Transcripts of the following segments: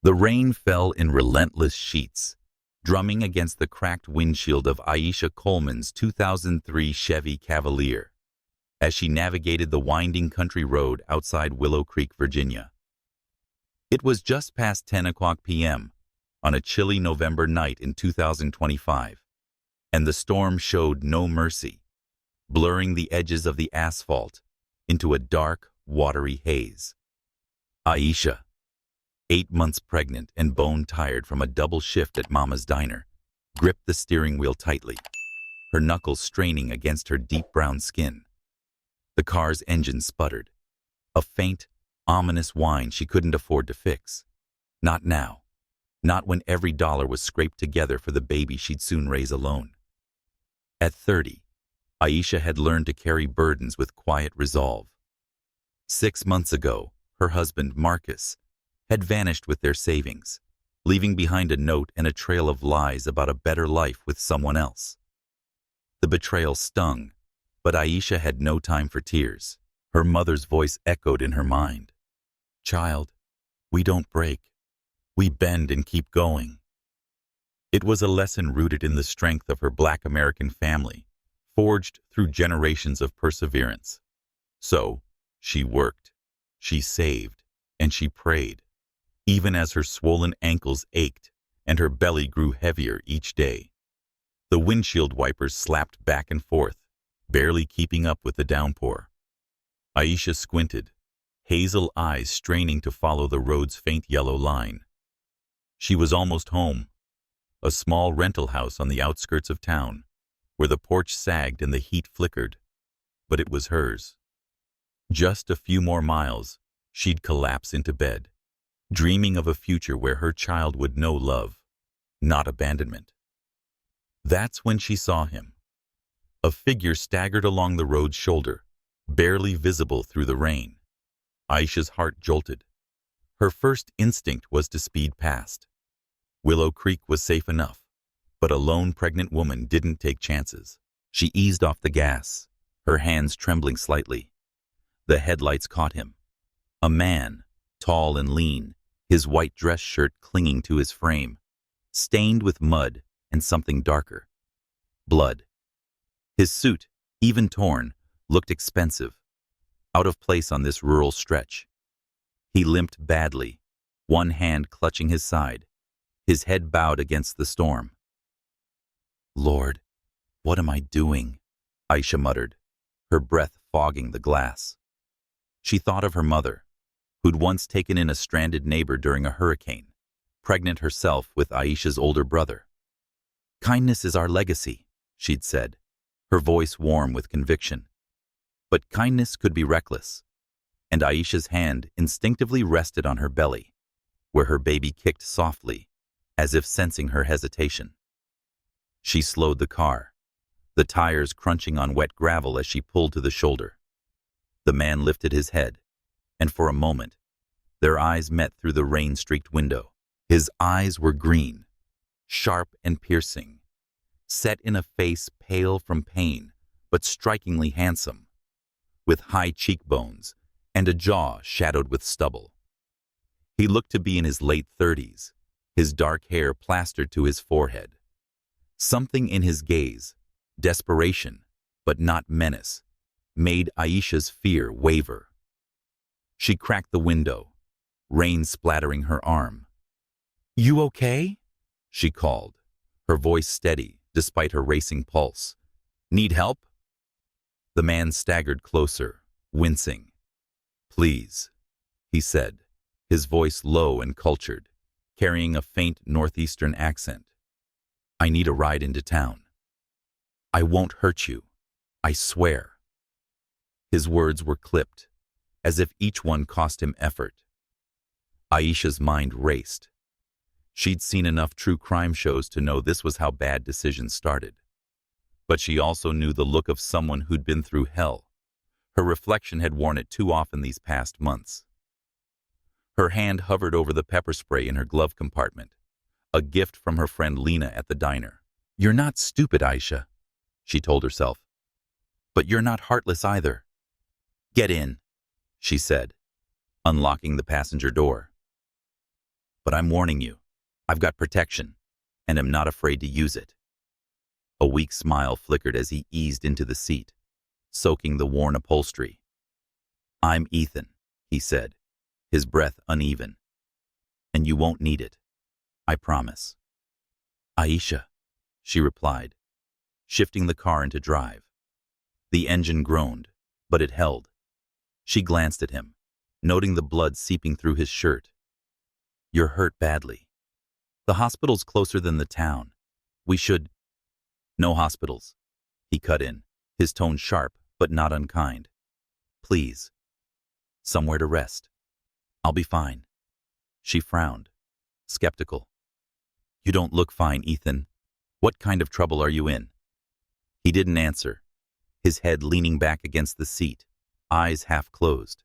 The rain fell in relentless sheets, drumming against the cracked windshield of Aisha Coleman's 2003 Chevy Cavalier as she navigated the winding country road outside Willow Creek, Virginia. It was just past 10 o'clock p.m. on a chilly November night in 2025, and the storm showed no mercy, blurring the edges of the asphalt into a dark, watery haze. Aisha, 8 months pregnant and bone-tired from a double shift at Mama's Diner, gripped the steering wheel tightly, her knuckles straining against her deep brown skin. The car's engine sputtered, a faint, ominous whine she couldn't afford to fix. Not now. Not when every dollar was scraped together for the baby she'd soon raise alone. At 30, Aisha had learned to carry burdens with quiet resolve. 6 months ago, her husband, Marcus, had vanished with their savings, leaving behind a note and a trail of lies about a better life with someone else. The betrayal stung, but Aisha had no time for tears. Her mother's voice echoed in her mind. "Child, we don't break. We bend and keep going." It was a lesson rooted in the strength of her Black American family, forged through generations of perseverance. So, she worked, she saved, and she prayed, even as her swollen ankles ached and her belly grew heavier each day. The windshield wipers slapped back and forth, barely keeping up with the downpour. Aisha squinted, hazel eyes straining to follow the road's faint yellow line. She was almost home, a small rental house on the outskirts of town, where the porch sagged and the heat flickered, but it was hers. Just a few more miles, she'd collapse into bed, dreaming of a future where her child would know love, not abandonment. That's when she saw him. A figure staggered along the road's shoulder, barely visible through the rain. Aisha's heart jolted. Her first instinct was to speed past. Willow Creek was safe enough, but a lone pregnant woman didn't take chances. She eased off the gas, her hands trembling slightly. The headlights caught him. A man, tall and lean, his white dress shirt clinging to his frame, stained with mud and something darker. Blood. His suit, even torn, looked expensive, out of place on this rural stretch. He limped badly, one hand clutching his side, his head bowed against the storm. "Lord, what am I doing?" Aisha muttered, her breath fogging the glass. She thought of her mother, who'd once taken in a stranded neighbor during a hurricane, pregnant herself with Aisha's older brother. "Kindness is our legacy," she'd said, her voice warm with conviction. But kindness could be reckless, and Aisha's hand instinctively rested on her belly, where her baby kicked softly, as if sensing her hesitation. She slowed the car, the tires crunching on wet gravel as she pulled to the shoulder. The man lifted his head, and for a moment, their eyes met through the rain-streaked window. His eyes were green, sharp and piercing, set in a face pale from pain, but strikingly handsome, with high cheekbones and a jaw shadowed with stubble. He looked to be in his late 30s, his dark hair plastered to his forehead. Something in his gaze, desperation, but not menace, made Aisha's fear waver. She cracked the window, rain splattering her arm. "You okay?" she called, her voice steady despite her racing pulse. "Need help?" The man staggered closer, wincing. "Please," he said, his voice low and cultured, carrying a faint northeastern accent. "I need a ride into town. I won't hurt you, I swear." His words were clipped, as if each one cost him effort. Aisha's mind raced. She'd seen enough true crime shows to know this was how bad decisions started. But she also knew the look of someone who'd been through hell. Her reflection had worn it too often these past months. Her hand hovered over the pepper spray in her glove compartment, a gift from her friend Lena at the diner. "You're not stupid, Aisha," she told herself. "But you're not heartless either." "Get in," she said, unlocking the passenger door. But I'm warning you, I've got protection, and am not afraid to use it. A weak smile flickered as he eased into the seat, soaking the worn upholstery. I'm Ethan, he said, his breath uneven. And you won't need it. I promise. Aisha, she replied, shifting the car into drive. The engine groaned, but it held. She glanced at him, noting the blood seeping through his shirt. You're hurt badly. The hospital's closer than the town. We should... No hospitals, he cut in, his tone sharp but not unkind. Please. Somewhere to rest. I'll be fine. She frowned, skeptical. You don't look fine, Ethan. What kind of trouble are you in? He didn't answer, his head leaning back against the seat, eyes half closed.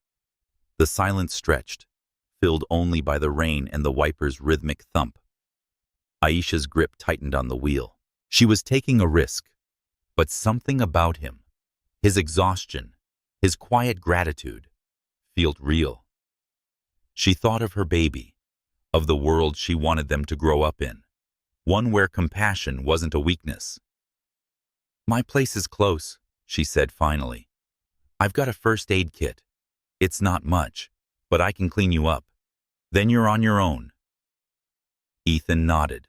The silence stretched, filled only by the rain and the wiper's rhythmic thump. Aisha's grip tightened on the wheel. She was taking a risk, but something about him, his exhaustion, his quiet gratitude, felt real. She thought of her baby, of the world she wanted them to grow up in, one where compassion wasn't a weakness. My place is close, she said finally. I've got a first aid kit. It's not much, but I can clean you up. Then you're on your own. Ethan nodded,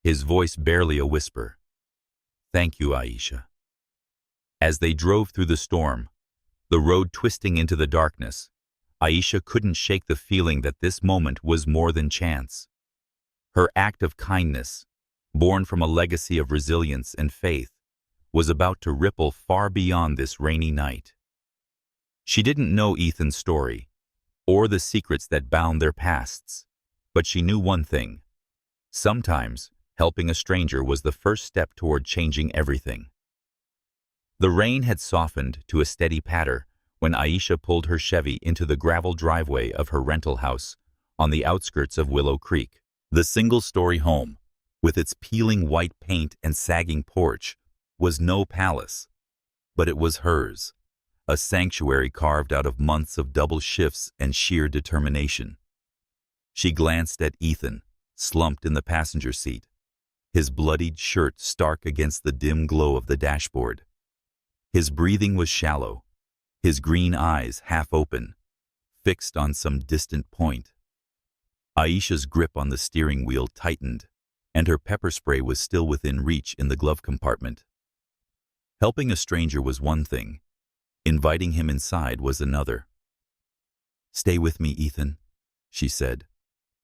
his voice barely a whisper. Thank you, Aisha. As they drove through the storm, the road twisting into the darkness, Aisha couldn't shake the feeling that this moment was more than chance. Her act of kindness, born from a legacy of resilience and faith, was about to ripple far beyond this rainy night. She didn't know Ethan's story, or the secrets that bound their pasts, but she knew one thing. Sometimes, helping a stranger was the first step toward changing everything. The rain had softened to a steady patter when Aisha pulled her Chevy into the gravel driveway of her rental house on the outskirts of Willow Creek. The single-story home, with its peeling white paint and sagging porch, was no palace, but it was hers, a sanctuary carved out of months of double shifts and sheer determination. She glanced at Ethan, slumped in the passenger seat, his bloodied shirt stark against the dim glow of the dashboard. His breathing was shallow, his green eyes half open, fixed on some distant point. Aisha's grip on the steering wheel tightened, and her pepper spray was still within reach in the glove compartment. Helping a stranger was one thing, inviting him inside was another. Stay with me, Ethan, she said,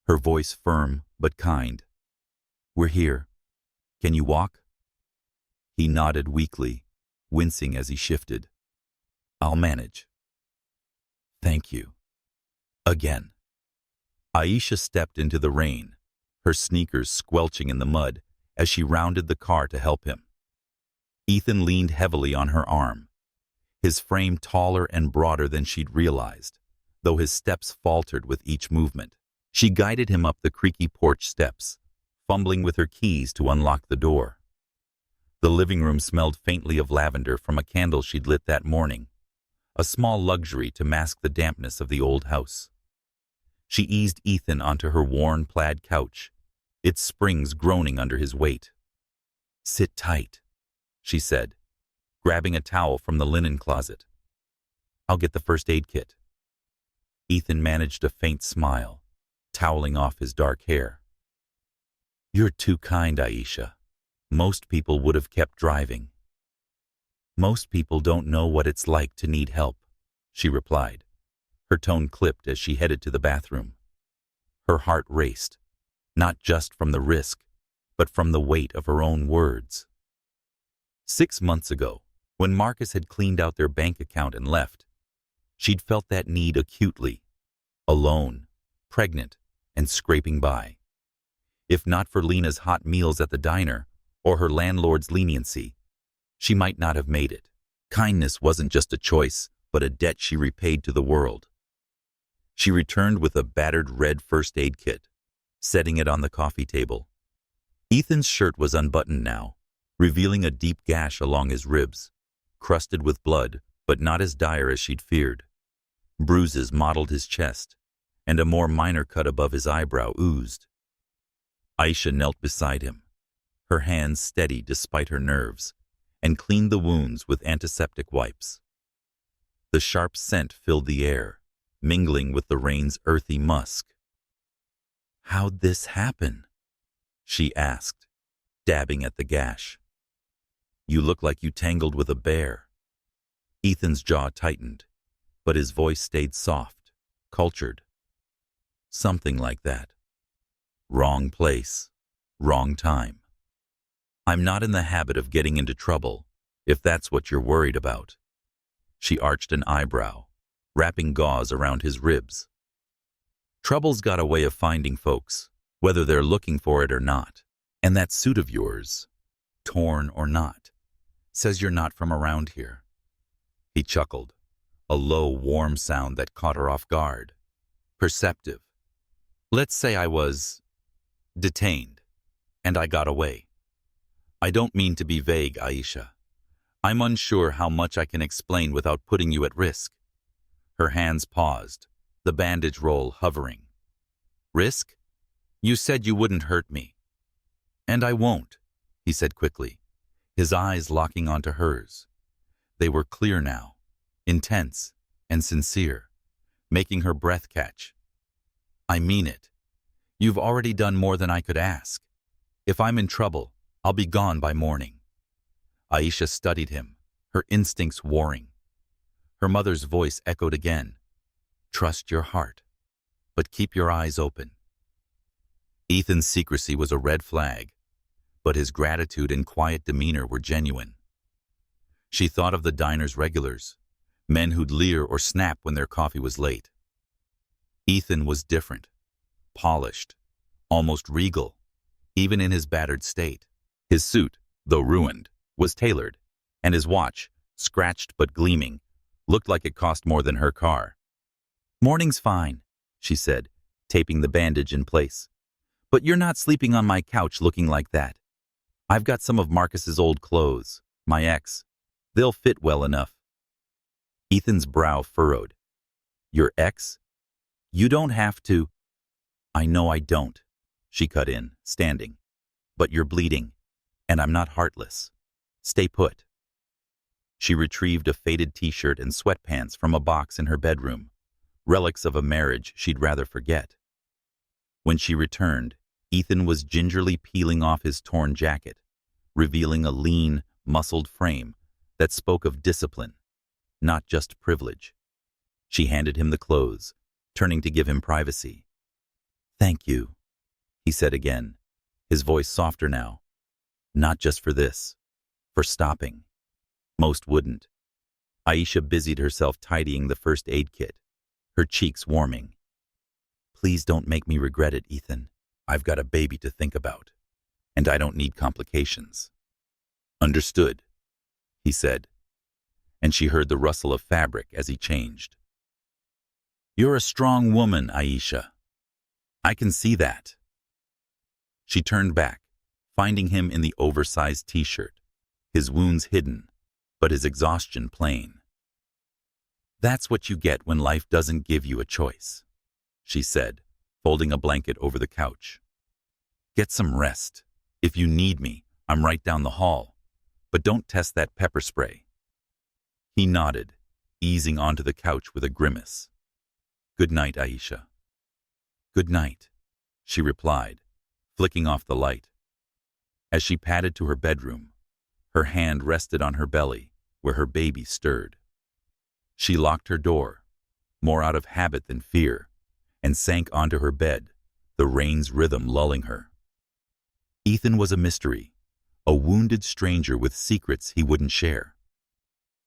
her voice firm but kind. We're here. Can you walk? He nodded weakly, wincing as he shifted. I'll manage. Thank you. Again. Aisha stepped into the rain, her sneakers squelching in the mud as she rounded the car to help him. Ethan leaned heavily on her arm, his frame taller and broader than she'd realized, though his steps faltered with each movement. She guided him up the creaky porch steps, fumbling with her keys to unlock the door. The living room smelled faintly of lavender from a candle she'd lit that morning, a small luxury to mask the dampness of the old house. She eased Ethan onto her worn plaid couch, its springs groaning under his weight. Sit tight, she said, grabbing a towel from the linen closet. I'll get the first aid kit. Ethan managed a faint smile, toweling off his dark hair. You're too kind, Aisha. Most people would have kept driving. Most people don't know what it's like to need help, she replied, her tone clipped as she headed to the bathroom. Her heart raced, not just from the risk, but from the weight of her own words. 6 months ago, when Marcus had cleaned out their bank account and left, she'd felt that need acutely, alone, pregnant, and scraping by. If not for Lena's hot meals at the diner or her landlord's leniency, she might not have made it. Kindness wasn't just a choice, but a debt she repaid to the world. She returned with a battered red first aid kit, setting it on the coffee table. Ethan's shirt was unbuttoned now, revealing a deep gash along his ribs, crusted with blood, but not as dire as she'd feared. Bruises mottled his chest, and a more minor cut above his eyebrow oozed. Aisha knelt beside him, her hands steady despite her nerves, and cleaned the wounds with antiseptic wipes. The sharp scent filled the air, mingling with the rain's earthy musk. "How'd this happen?" she asked, dabbing at the gash. "You look like you tangled with a bear." Ethan's jaw tightened, but his voice stayed soft, cultured. "Something like that. Wrong place, wrong time. I'm not in the habit of getting into trouble, if that's what you're worried about." She arched an eyebrow, wrapping gauze around his ribs. "Trouble's got a way of finding folks, whether they're looking for it or not. And that suit of yours, torn or not, says you're not from around here." He chuckled, a low, warm sound that caught her off guard. "Perceptive. Let's say I was detained, and I got away. I don't mean to be vague, Aisha. I'm unsure how much I can explain without putting you at risk." Her hands paused, the bandage roll hovering. "Risk? You said you wouldn't hurt me." "And I won't," he said quickly, his eyes locking onto hers. They were clear now, intense and sincere, making her breath catch. "I mean it. You've already done more than I could ask. If I'm in trouble, I'll be gone by morning." Aisha studied him, her instincts warring. Her mother's voice echoed again. "Trust your heart, but keep your eyes open." Ethan's secrecy was a red flag, but his gratitude and quiet demeanor were genuine. She thought of the diner's regulars, men who'd leer or snap when their coffee was late. Ethan was different, polished, almost regal, even in his battered state. His suit, though ruined, was tailored, and his watch, scratched but gleaming, looked like it cost more than her car. "Morning's fine," she said, taping the bandage in place. "But you're not sleeping on my couch looking like that. I've got some of Marcus's old clothes, my ex. They'll fit well enough." Ethan's brow furrowed. "Your ex? You don't have to." "I know I don't," she cut in, standing. "But you're bleeding, and I'm not heartless. Stay put." She retrieved a faded t-shirt and sweatpants from a box in her bedroom, relics of a marriage she'd rather forget. When she returned, Ethan was gingerly peeling off his torn jacket, revealing a lean, muscled frame that spoke of discipline, not just privilege. She handed him the clothes, turning to give him privacy. "Thank you," he said again, his voice softer now. "Not just for this, for stopping." Most wouldn't. Aisha busied herself tidying the first aid kit, her cheeks warming. "Please don't make me regret it, Ethan. I've got a baby to think about, and I don't need complications." "Understood," he said, and she heard the rustle of fabric as he changed. "You're a strong woman, Aisha. I can see that." She turned back, finding him in the oversized t-shirt, his wounds hidden, but his exhaustion plain. "That's what you get when life doesn't give you a choice," she said, folding a blanket over the couch. "Get some rest. If you need me, I'm right down the hall, but don't test that pepper spray." He nodded, easing onto the couch with a grimace. "Good night, Aisha." "Good night," she replied, flicking off the light. As she padded to her bedroom, her hand rested on her belly, where her baby stirred. She locked her door, more out of habit than fear, and sank onto her bed, the rain's rhythm lulling her. Ethan was a mystery, a wounded stranger with secrets he wouldn't share.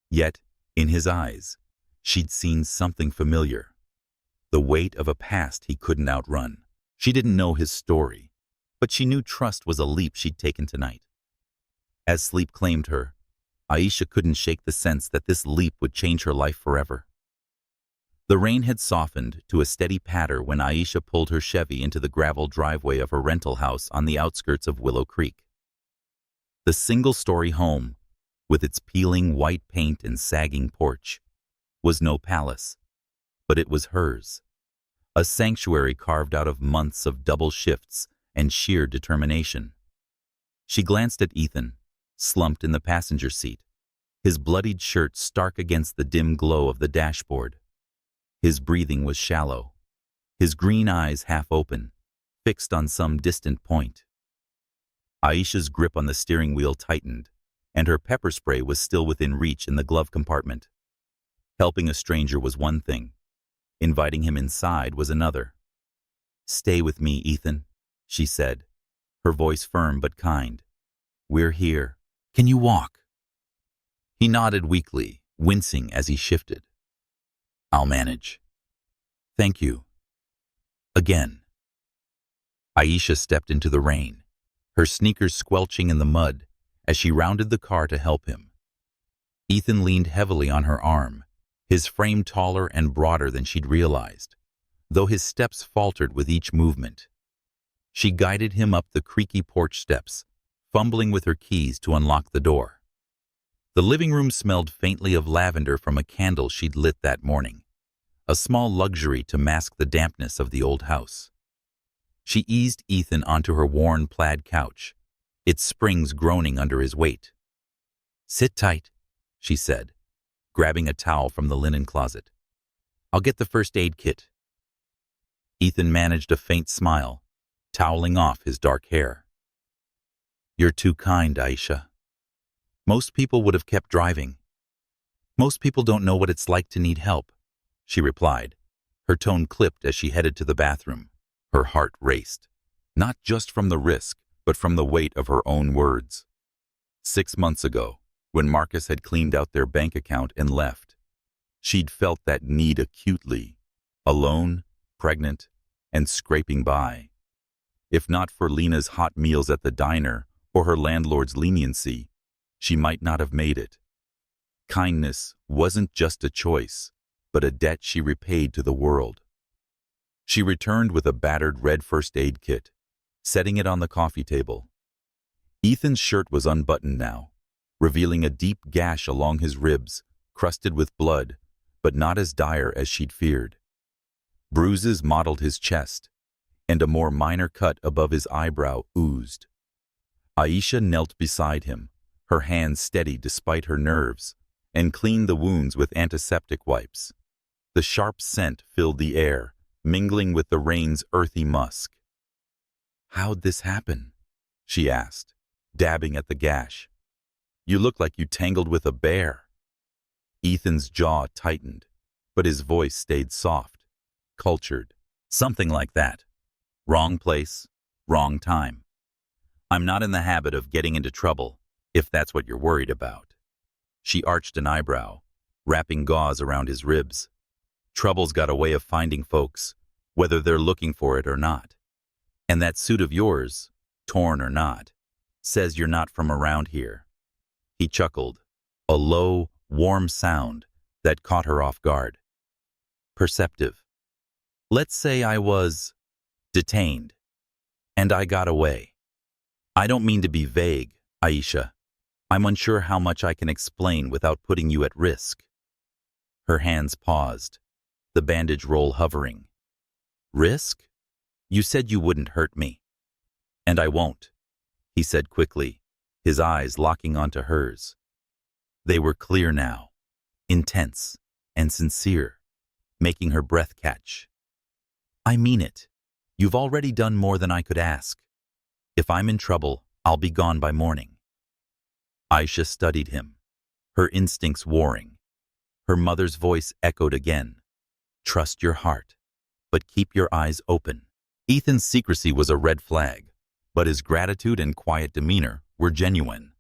Yet, in his eyes, she'd seen something familiar, the weight of a past he couldn't outrun. She didn't know his story, but she knew trust was a leap she'd taken tonight. As sleep claimed her, Aisha couldn't shake the sense that this leap would change her life forever. The rain had softened to a steady patter when Aisha pulled her Chevy into the gravel driveway of her rental house on the outskirts of Willow Creek. The single-story home, with its peeling white paint and sagging porch, was no palace, but it was hers. a sanctuary carved out of months of double shifts and sheer determination. She glanced at Ethan, slumped in the passenger seat, his bloodied shirt stark against the dim glow of the dashboard. His breathing was shallow, his green eyes half open, fixed on some distant point. Aisha's grip on the steering wheel tightened, and her pepper spray was still within reach in the glove compartment. Helping a stranger was one thing. Inviting him inside was another. "Stay with me, Ethan," she said, her voice firm but kind. "We're here. Can you walk?" He nodded weakly, wincing as he shifted. "I'll manage." "Thank you." Again. Aisha stepped into the rain, her sneakers squelching in the mud as she rounded the car to help him. Ethan leaned heavily on her arm, his frame taller and broader than she'd realized, though his steps faltered with each movement. She guided him up the creaky porch steps, fumbling with her keys to unlock the door. The living room smelled faintly of lavender from a candle she'd lit that morning, a small luxury to mask the dampness of the old house. She eased Ethan onto her worn plaid couch, its springs groaning under his weight. "Sit tight," she said, grabbing a towel from the linen closet. "I'll get the first aid kit." Ethan managed a faint smile, toweling off his dark hair. "You're too kind, Aisha. Most people would have kept driving. Most people don't know what it's like to need help," she replied, her tone clipped as she headed to the bathroom. Her heart raced, not just from the risk, but from the weight of her own words. 6 months ago, when Marcus had cleaned out their bank account and left, she'd felt that need acutely, alone, pregnant, and scraping by. If not for Lena's hot meals at the diner or her landlord's leniency, she might not have made it. Kindness wasn't just a choice, but a debt she repaid to the world. She returned with a battered red first aid kit, setting it on the coffee table. Ethan's shirt was unbuttoned now, revealing a deep gash along his ribs, crusted with blood, but not as dire as she'd feared. Bruises mottled his chest, and a more minor cut above his eyebrow oozed. Aisha knelt beside him, her hands steady despite her nerves, and cleaned the wounds with antiseptic wipes. The sharp scent filled the air, mingling with the rain's earthy musk. "How'd this happen?" she asked, dabbing at the gash. "You look like you tangled with a bear." Ethan's jaw tightened, but his voice stayed soft, cultured. "Something like that. Wrong place, wrong time. I'm not in the habit of getting into trouble, if that's what you're worried about." She arched an eyebrow, wrapping gauze around his ribs. "Trouble's got a way of finding folks, whether they're looking for it or not. And that suit of yours, torn or not, says you're not from around here." He chuckled, a low, warm sound that caught her off guard. "Perceptive. Let's say I was detained, and I got away. I don't mean to be vague, Aisha. I'm unsure how much I can explain without putting you at risk." Her hands paused, the bandage roll hovering. "Risk? You said you wouldn't hurt me." "And I won't," he said quickly, his eyes locking onto hers. They were clear now, intense and sincere, making her breath catch. "I mean it. You've already done more than I could ask. If I'm in trouble, I'll be gone by morning." Aisha studied him, her instincts warring. Her mother's voice echoed again. "Trust your heart, but keep your eyes open." Ethan's secrecy was a red flag, but his gratitude and quiet demeanor were genuine.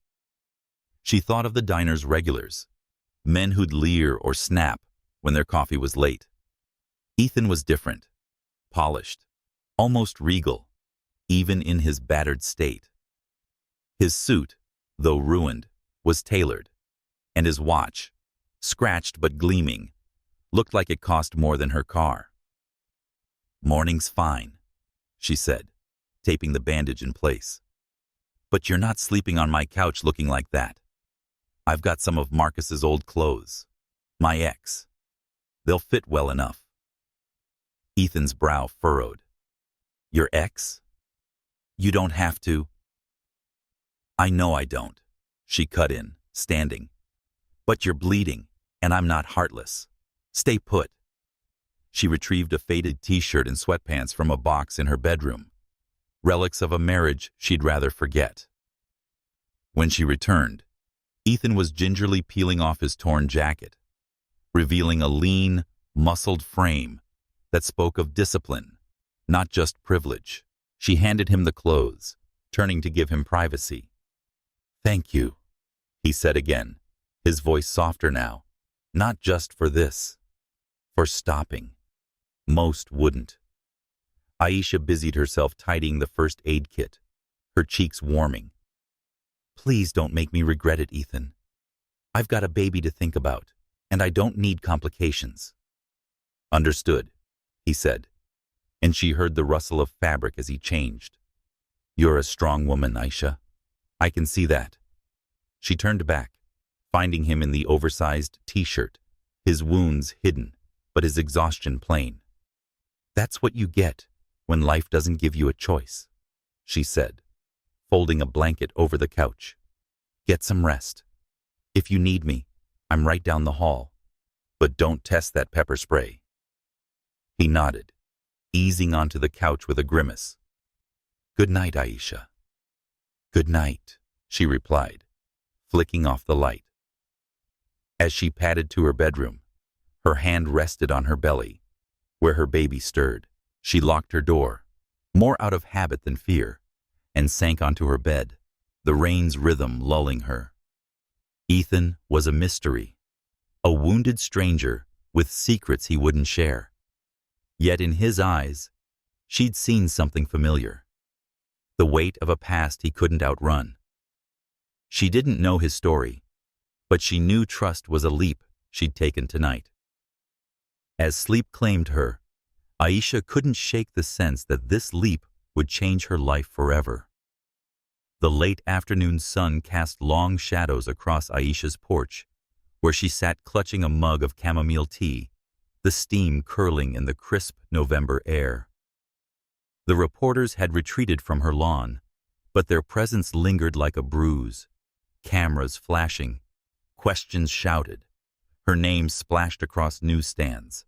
She thought of the diner's regulars, men who'd leer or snap when their coffee was late. Ethan was different, polished, almost regal, even in his battered state. His suit, though ruined, was tailored, and his watch, scratched but gleaming, looked like it cost more than her car. "Morning's fine," she said, taping the bandage in place. "But you're not sleeping on my couch looking like that. I've got some of Marcus's old clothes. My ex. They'll fit well enough." Ethan's brow furrowed. Your ex? You don't have to. I know I don't, she cut in, standing. But you're bleeding, and I'm not heartless. Stay put. She retrieved a faded t-shirt and sweatpants from a box in her bedroom, relics of a marriage she'd rather forget. When she returned, Ethan was gingerly peeling off his torn jacket, revealing a lean, muscled frame that spoke of discipline, not just privilege. She handed him the clothes, turning to give him privacy. Thank you, he said again, his voice softer now. Not just for this. For stopping. Most wouldn't. Aisha busied herself tidying the first aid kit, her cheeks warming. Please don't make me regret it, Ethan. I've got a baby to think about, and I don't need complications. Understood, he said, and she heard the rustle of fabric as he changed. You're a strong woman, Aisha. I can see that. She turned back, finding him in the oversized t-shirt, his wounds hidden, but his exhaustion plain. That's what you get when life doesn't give you a choice, she said, folding a blanket over the couch. Get some rest. If you need me, I'm right down the hall. But don't test that pepper spray. He nodded, easing onto the couch with a grimace. Good night, Aisha. Good night, she replied, flicking off the light. As she padded to her bedroom, her hand rested on her belly, where her baby stirred. She locked her door, more out of habit than fear, and sank onto her bed, the rain's rhythm lulling her. Ethan was a mystery, a wounded stranger with secrets he wouldn't share. Yet in his eyes, she'd seen something familiar, the weight of a past he couldn't outrun. She didn't know his story, but she knew trust was a leap she'd taken tonight. As sleep claimed her, Aisha couldn't shake the sense that this leap would change her life forever. The late afternoon sun cast long shadows across Aisha's porch, where she sat clutching a mug of chamomile tea, the steam curling in the crisp November air. The reporters had retreated from her lawn, but their presence lingered like a bruise. Cameras flashing, questions shouted, her name splashed across newsstands.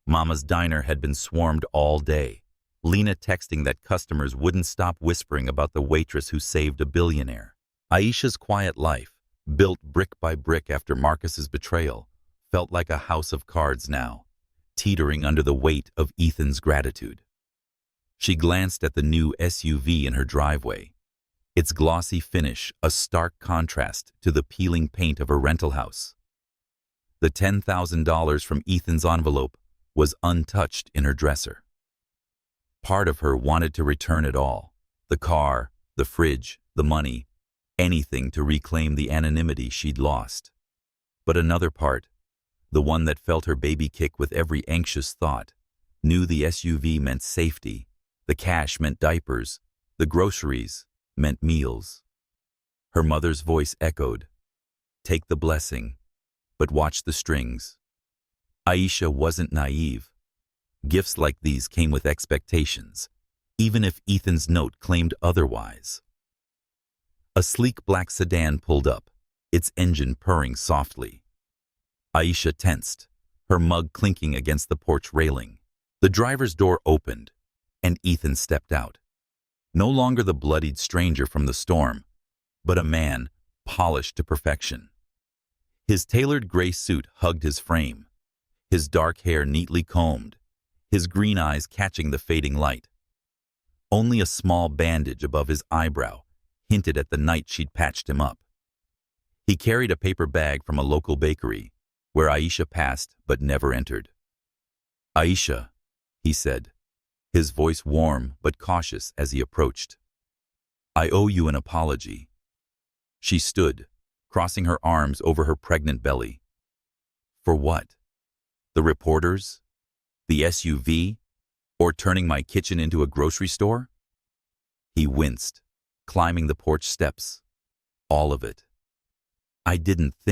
Mama's diner had been swarmed all day, Lena texting that customers wouldn't stop whispering about the waitress who saved a billionaire. Aisha's quiet life, built brick by brick after Marcus's betrayal, felt like a house of cards now, teetering under the weight of Ethan's gratitude. She glanced at the new SUV in her driveway, its glossy finish a stark contrast to the peeling paint of her rental house. The $10,000 from Ethan's envelope was untouched in her dresser. Part of her wanted to return it all, the car, the fridge, the money, anything to reclaim the anonymity she'd lost. But another part, the one that felt her baby kick with every anxious thought, knew the SUV meant safety, the cash meant diapers, the groceries meant meals. Her mother's voice echoed, "Take the blessing, but watch the strings." Aisha wasn't naive. Gifts like these came with expectations, even if Ethan's note claimed otherwise. A sleek black sedan pulled up, its engine purring softly. Aisha tensed, her mug clinking against the porch railing. The driver's door opened, and Ethan stepped out. No longer the bloodied stranger from the storm, but a man polished to perfection. His tailored gray suit hugged his frame, his dark hair neatly combed, his green eyes catching the fading light. Only a small bandage above his eyebrow hinted at the night she'd patched him up. He carried a paper bag from a local bakery, where Aisha passed but never entered. "Aisha," he said, his voice warm but cautious as he approached. "I owe you an apology." She stood, crossing her arms over her pregnant belly. "For what? The reporters? The SUV? Or turning my kitchen into a grocery store?" He winced, climbing the porch steps. "All of it. I didn't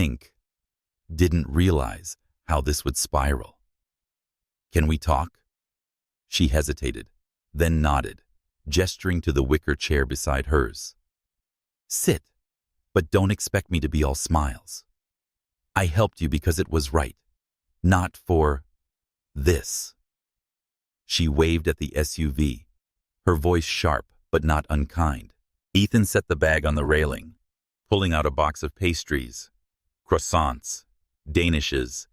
realize how this would spiral. Can we talk?" She hesitated, then nodded, gesturing to the wicker chair beside hers. Sit, but don't expect me to be all smiles. I helped you because it was right, not for this. She waved at the SUV, her voice sharp but not unkind. Ethan set the bag on the railing, pulling out a box of pastries, croissants, danishes,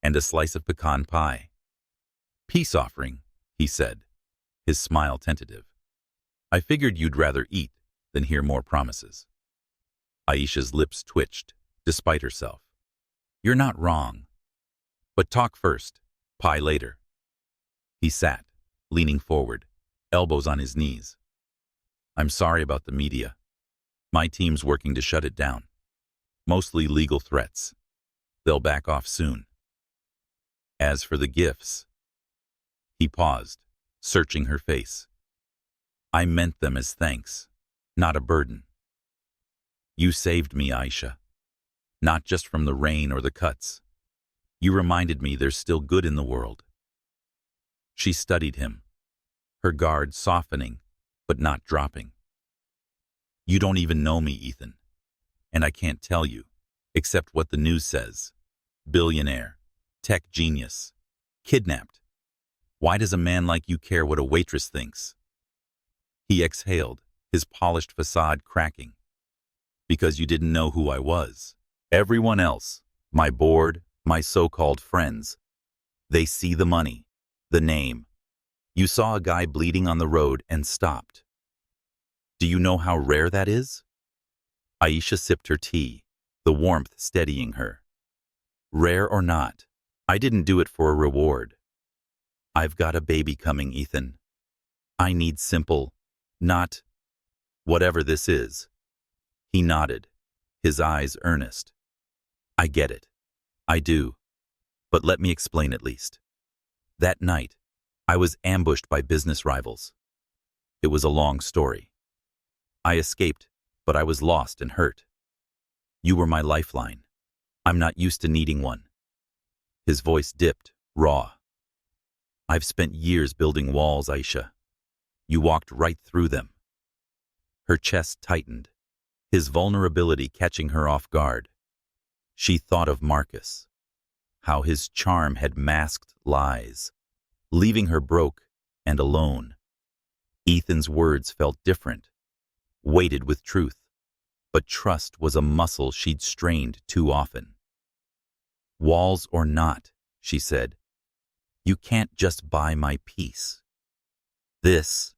and a slice of pecan pie. Peace offering, he said, his smile tentative. I figured you'd rather eat than hear more promises. Aisha's lips twitched, despite herself. You're not wrong. But talk first, pie later. He sat, leaning forward, elbows on his knees. I'm sorry about the media. My team's working to shut it down. Mostly legal threats. They'll back off soon. As for the gifts, he paused, searching her face. I meant them as thanks, not a burden. You saved me, Aisha. Not just from the rain or the cuts. You reminded me there's still good in the world. She studied him, her guard softening, but not dropping. You don't even know me, Ethan. And I can't tell you, except what the news says. Billionaire, tech genius, kidnapped. Why does a man like you care what a waitress thinks? He exhaled, his polished facade cracking. Because you didn't know who I was. Everyone else, my board, my so-called friends, they see the money, the name. You saw a guy bleeding on the road and stopped. Do you know how rare that is? Aisha sipped her tea, the warmth steadying her. Rare or not, I didn't do it for a reward. I've got a baby coming, Ethan. I need simple, not whatever this is. He nodded, his eyes earnest. I get it. I do. But let me explain at least. That night, I was ambushed by business rivals. It was a long story. I escaped, but I was lost and hurt. You were my lifeline. I'm not used to needing one. His voice dipped, raw. I've spent years building walls, Aisha. You walked right through them. Her chest tightened, his vulnerability catching her off guard. She thought of Marcus, how his charm had masked lies, leaving her broke and alone. Ethan's words felt different, weighted with truth, but trust was a muscle she'd strained too often. Walls or not, she said, you can't just buy my peace. This,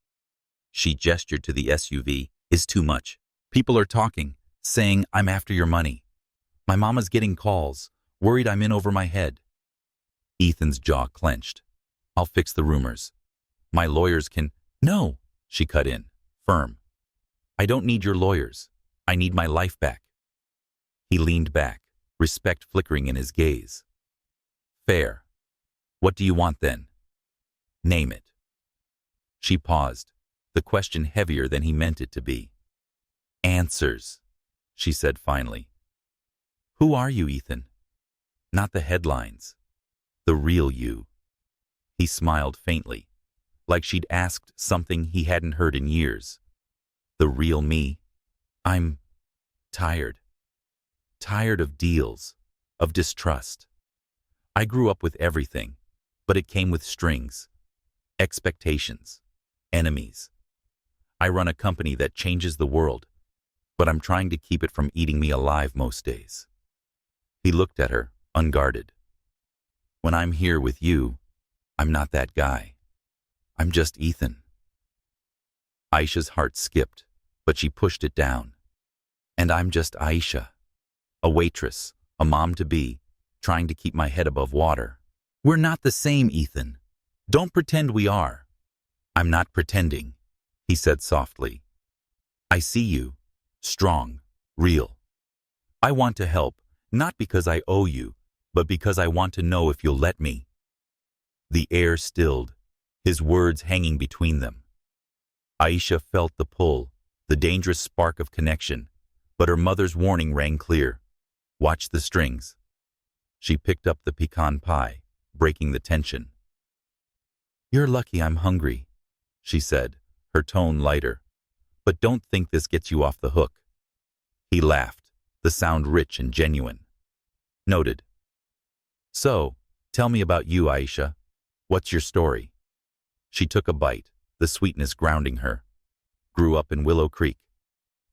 she gestured to the SUV, is too much. People are talking, saying I'm after your money. My mama's getting calls, worried I'm in over my head. Ethan's jaw clenched. I'll fix the rumors. My lawyers can— No, she cut in, firm. I don't need your lawyers. I need my life back. He leaned back, respect flickering in his gaze. Fair. What do you want then? Name it. She paused, the question heavier than he meant it to be. Answers, she said finally. Who are you, Ethan? Not the headlines. The real you. He smiled faintly, like she'd asked something he hadn't heard in years. The real me. I'm tired. Tired of deals, of distrust. I grew up with everything, but it came with strings, expectations, enemies. I run a company that changes the world, but I'm trying to keep it from eating me alive most days. He looked at her, unguarded. When I'm here with you, I'm not that guy. I'm just Ethan. Aisha's heart skipped, but she pushed it down. And I'm just Aisha, a waitress, a mom-to-be, trying to keep my head above water. We're not the same, Ethan. Don't pretend we are. I'm not pretending, he said softly. I see you, strong, real. I want to help, not because I owe you, but because I want to know if you'll let me. The air stilled, his words hanging between them. Aisha felt the pull, the dangerous spark of connection, but her mother's warning rang clear. Watch the strings. She picked up the pecan pie, breaking the tension. "You're lucky I'm hungry," she said, her tone lighter. "But don't think this gets you off the hook." He laughed, the sound rich and genuine. "Noted. So, tell me about you, Aisha. What's your story?" She took a bite, the sweetness grounding her. "Grew up in Willow Creek.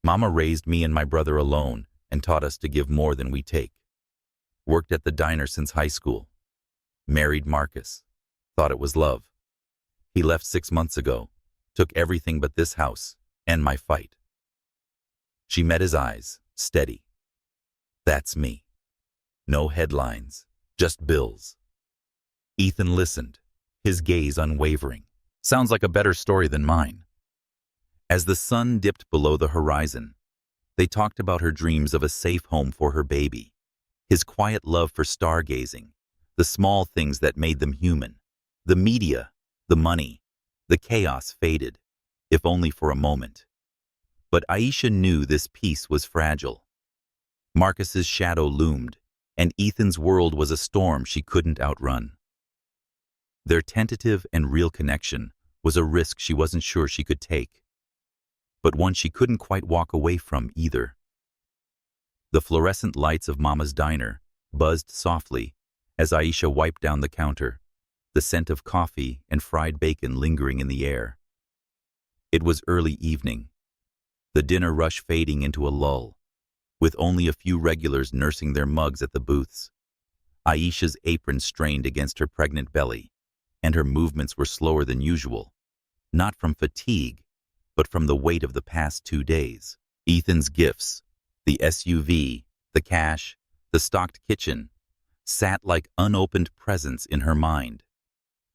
Mama raised me and my brother alone and taught us to give more than we take. Worked at the diner since high school. Married Marcus. Thought it was love. He left 6 months ago. Took everything but this house and my fight." She met his eyes, steady. "That's me. No headlines, just bills." Ethan listened, his gaze unwavering. "Sounds like a better story than mine." As the sun dipped below the horizon, they talked about her dreams of a safe home for her baby, his quiet love for stargazing, the small things that made them human. The media, the money, the chaos faded, if only for a moment. But Aisha knew this peace was fragile. Marcus's shadow loomed, and Ethan's world was a storm she couldn't outrun. Their tentative and real connection was a risk she wasn't sure she could take, but one she couldn't quite walk away from either. The fluorescent lights of Mama's diner buzzed softly as Aisha wiped down the counter, the scent of coffee and fried bacon lingering in the air. It was early evening, the dinner rush fading into a lull, with only a few regulars nursing their mugs at the booths. Aisha's apron strained against her pregnant belly, and her movements were slower than usual, not from fatigue, but from the weight of the past 2 days. Ethan's gifts, the SUV, the cash, the stocked kitchen, sat like unopened presents in her mind.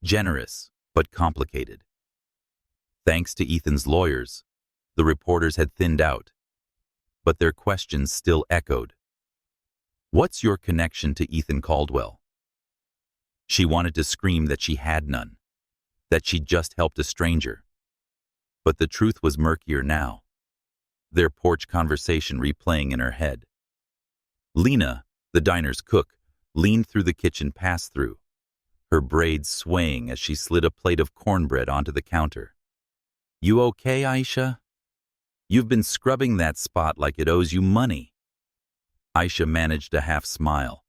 Generous, but complicated. Thanks to Ethan's lawyers, the reporters had thinned out, but their questions still echoed. "What's your connection to Ethan Caldwell?" She wanted to scream that she had none, that she'd just helped a stranger. But the truth was murkier now, their porch conversation replaying in her head. Lena, the diner's cook, leaned through the kitchen pass-through, her braids swaying as she slid a plate of cornbread onto the counter. "You okay, Aisha? You've been scrubbing that spot like it owes you money." Aisha managed a half-smile,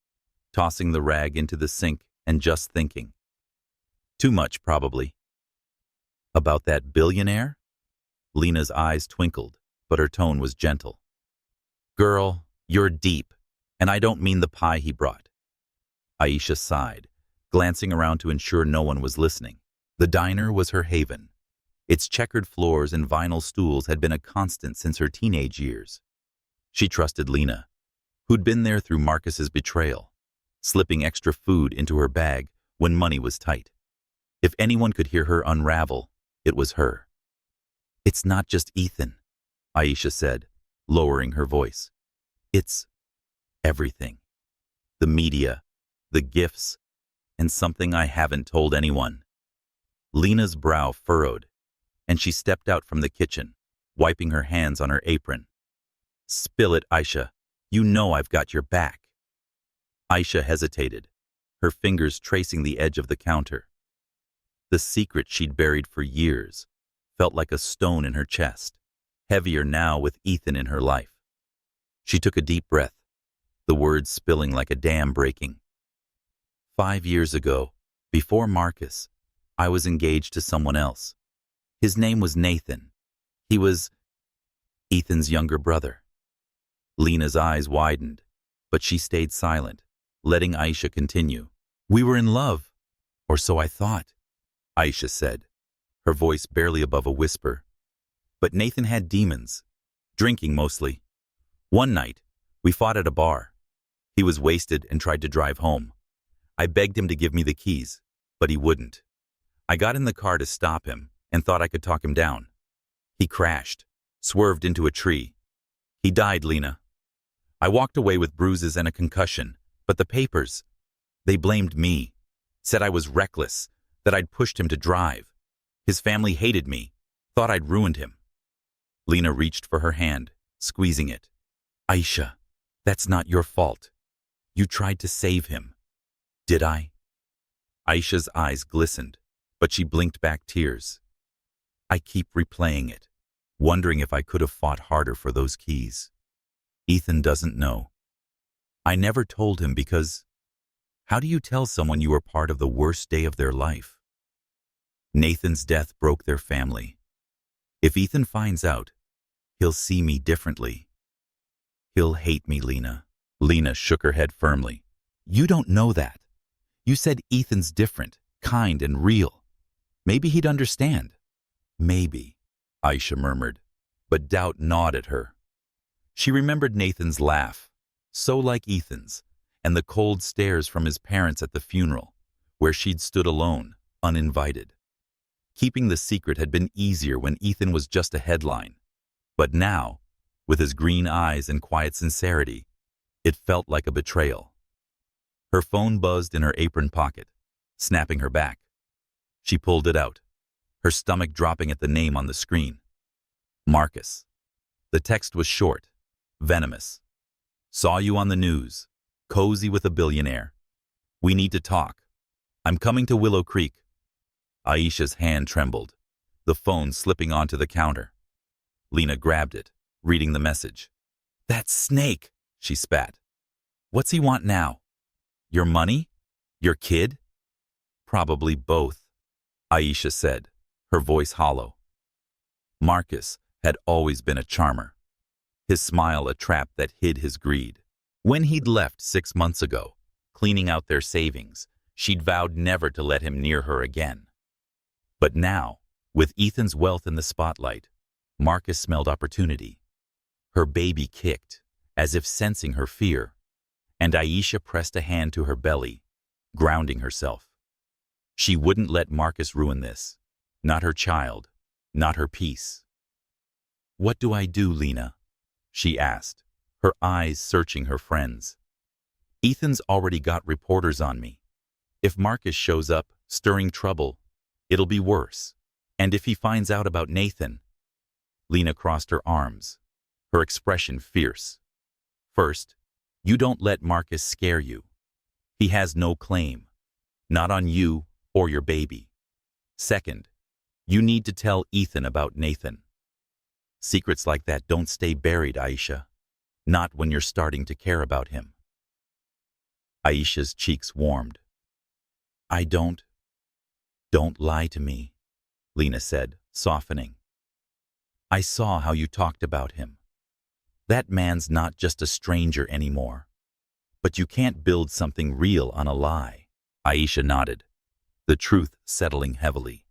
tossing the rag into the sink and just thinking. Too much, probably. "About that billionaire?" Lena's eyes twinkled, but her tone was gentle. "Girl, you're deep, and I don't mean the pie he brought." Aisha sighed, glancing around to ensure no one was listening. The diner was her haven. Its checkered floors and vinyl stools had been a constant since her teenage years. She trusted Lena, who'd been there through Marcus's betrayal, slipping extra food into her bag when money was tight. If anyone could hear her unravel, it was her. "It's not just Ethan," Aisha said, lowering her voice. "It's everything. The media, the gifts, and something I haven't told anyone." Lena's brow furrowed, and she stepped out from the kitchen, wiping her hands on her apron. "Spill it, Aisha. You know I've got your back." Aisha hesitated, her fingers tracing the edge of the counter. The secret she'd buried for years felt like a stone in her chest, heavier now with Ethan in her life. She took a deep breath, the words spilling like a dam breaking. 5 years ago, before Marcus, I was engaged to someone else. His name was Nathan. He was Ethan's younger brother. Lena's eyes widened, but she stayed silent, letting Aisha continue. "We were in love, or so I thought," Aisha said, her voice barely above a whisper. "But Nathan had demons, drinking mostly. One night, we fought at a bar. He was wasted and tried to drive home. I begged him to give me the keys, but he wouldn't. I got in the car to stop him and thought I could talk him down. He crashed, swerved into a tree. He died, Lena. I walked away with bruises and a concussion, but the papers, they blamed me, said I was reckless, that I'd pushed him to drive. His family hated me, thought I'd ruined him." Lena reached for her hand, squeezing it. "Aisha, that's not your fault. You tried to save him." "Did I?" Aisha's eyes glistened, But she blinked back tears. I keep replaying it, wondering if I could have fought harder for those keys. Ethan doesn't know. I never told him because how do you tell someone you were part of the worst day of their life? Nathan's death broke their family. If Ethan finds out, he'll see me differently. He'll hate me, Lena. Lena shook her head firmly. You don't know that. You said Ethan's different, kind and real. Maybe he'd understand. Maybe, Aisha murmured, but doubt gnawed at her. She remembered Nathan's laugh, so like Ethan's, and the cold stares from his parents at the funeral, where she'd stood alone, uninvited. Keeping the secret had been easier when Ethan was just a headline. But now, with his green eyes and quiet sincerity, it felt like a betrayal. Her phone buzzed in her apron pocket, snapping her back. She pulled it out, her stomach dropping at the name on the screen. Marcus. The text was short, venomous. Saw you on the news. Cozy with a billionaire. We need to talk. I'm coming to Willow Creek. Aisha's hand trembled, the phone slipping onto the counter. Lena grabbed it, reading the message. That snake, she spat. What's he want now? Your money? Your kid? Probably both, Aisha said, her voice hollow. Marcus had always been a charmer, his smile a trap that hid his greed. When he'd left 6 months ago, cleaning out their savings, she'd vowed never to let him near her again. But now, with Ethan's wealth in the spotlight, Marcus smelled opportunity. Her baby kicked, as if sensing her fear, and Aisha pressed a hand to her belly, grounding herself. She wouldn't let Marcus ruin this. Not her child, not her peace. What do I do, Lena? She asked, her eyes searching her friends. Ethan's already got reporters on me. If Marcus shows up, stirring trouble, it'll be worse. And if he finds out about Nathan... Lena crossed her arms, her expression fierce. First, you don't let Marcus scare you. He has no claim, not on you or your baby. Second, you need to tell Ethan about Nathan. Secrets like that don't stay buried, Aisha. Not when you're starting to care about him. Aisha's cheeks warmed. I don't lie to me, Lena said, softening. I saw how you talked about him. That man's not just a stranger anymore. But you can't build something real on a lie. Aisha nodded, the truth settling heavily.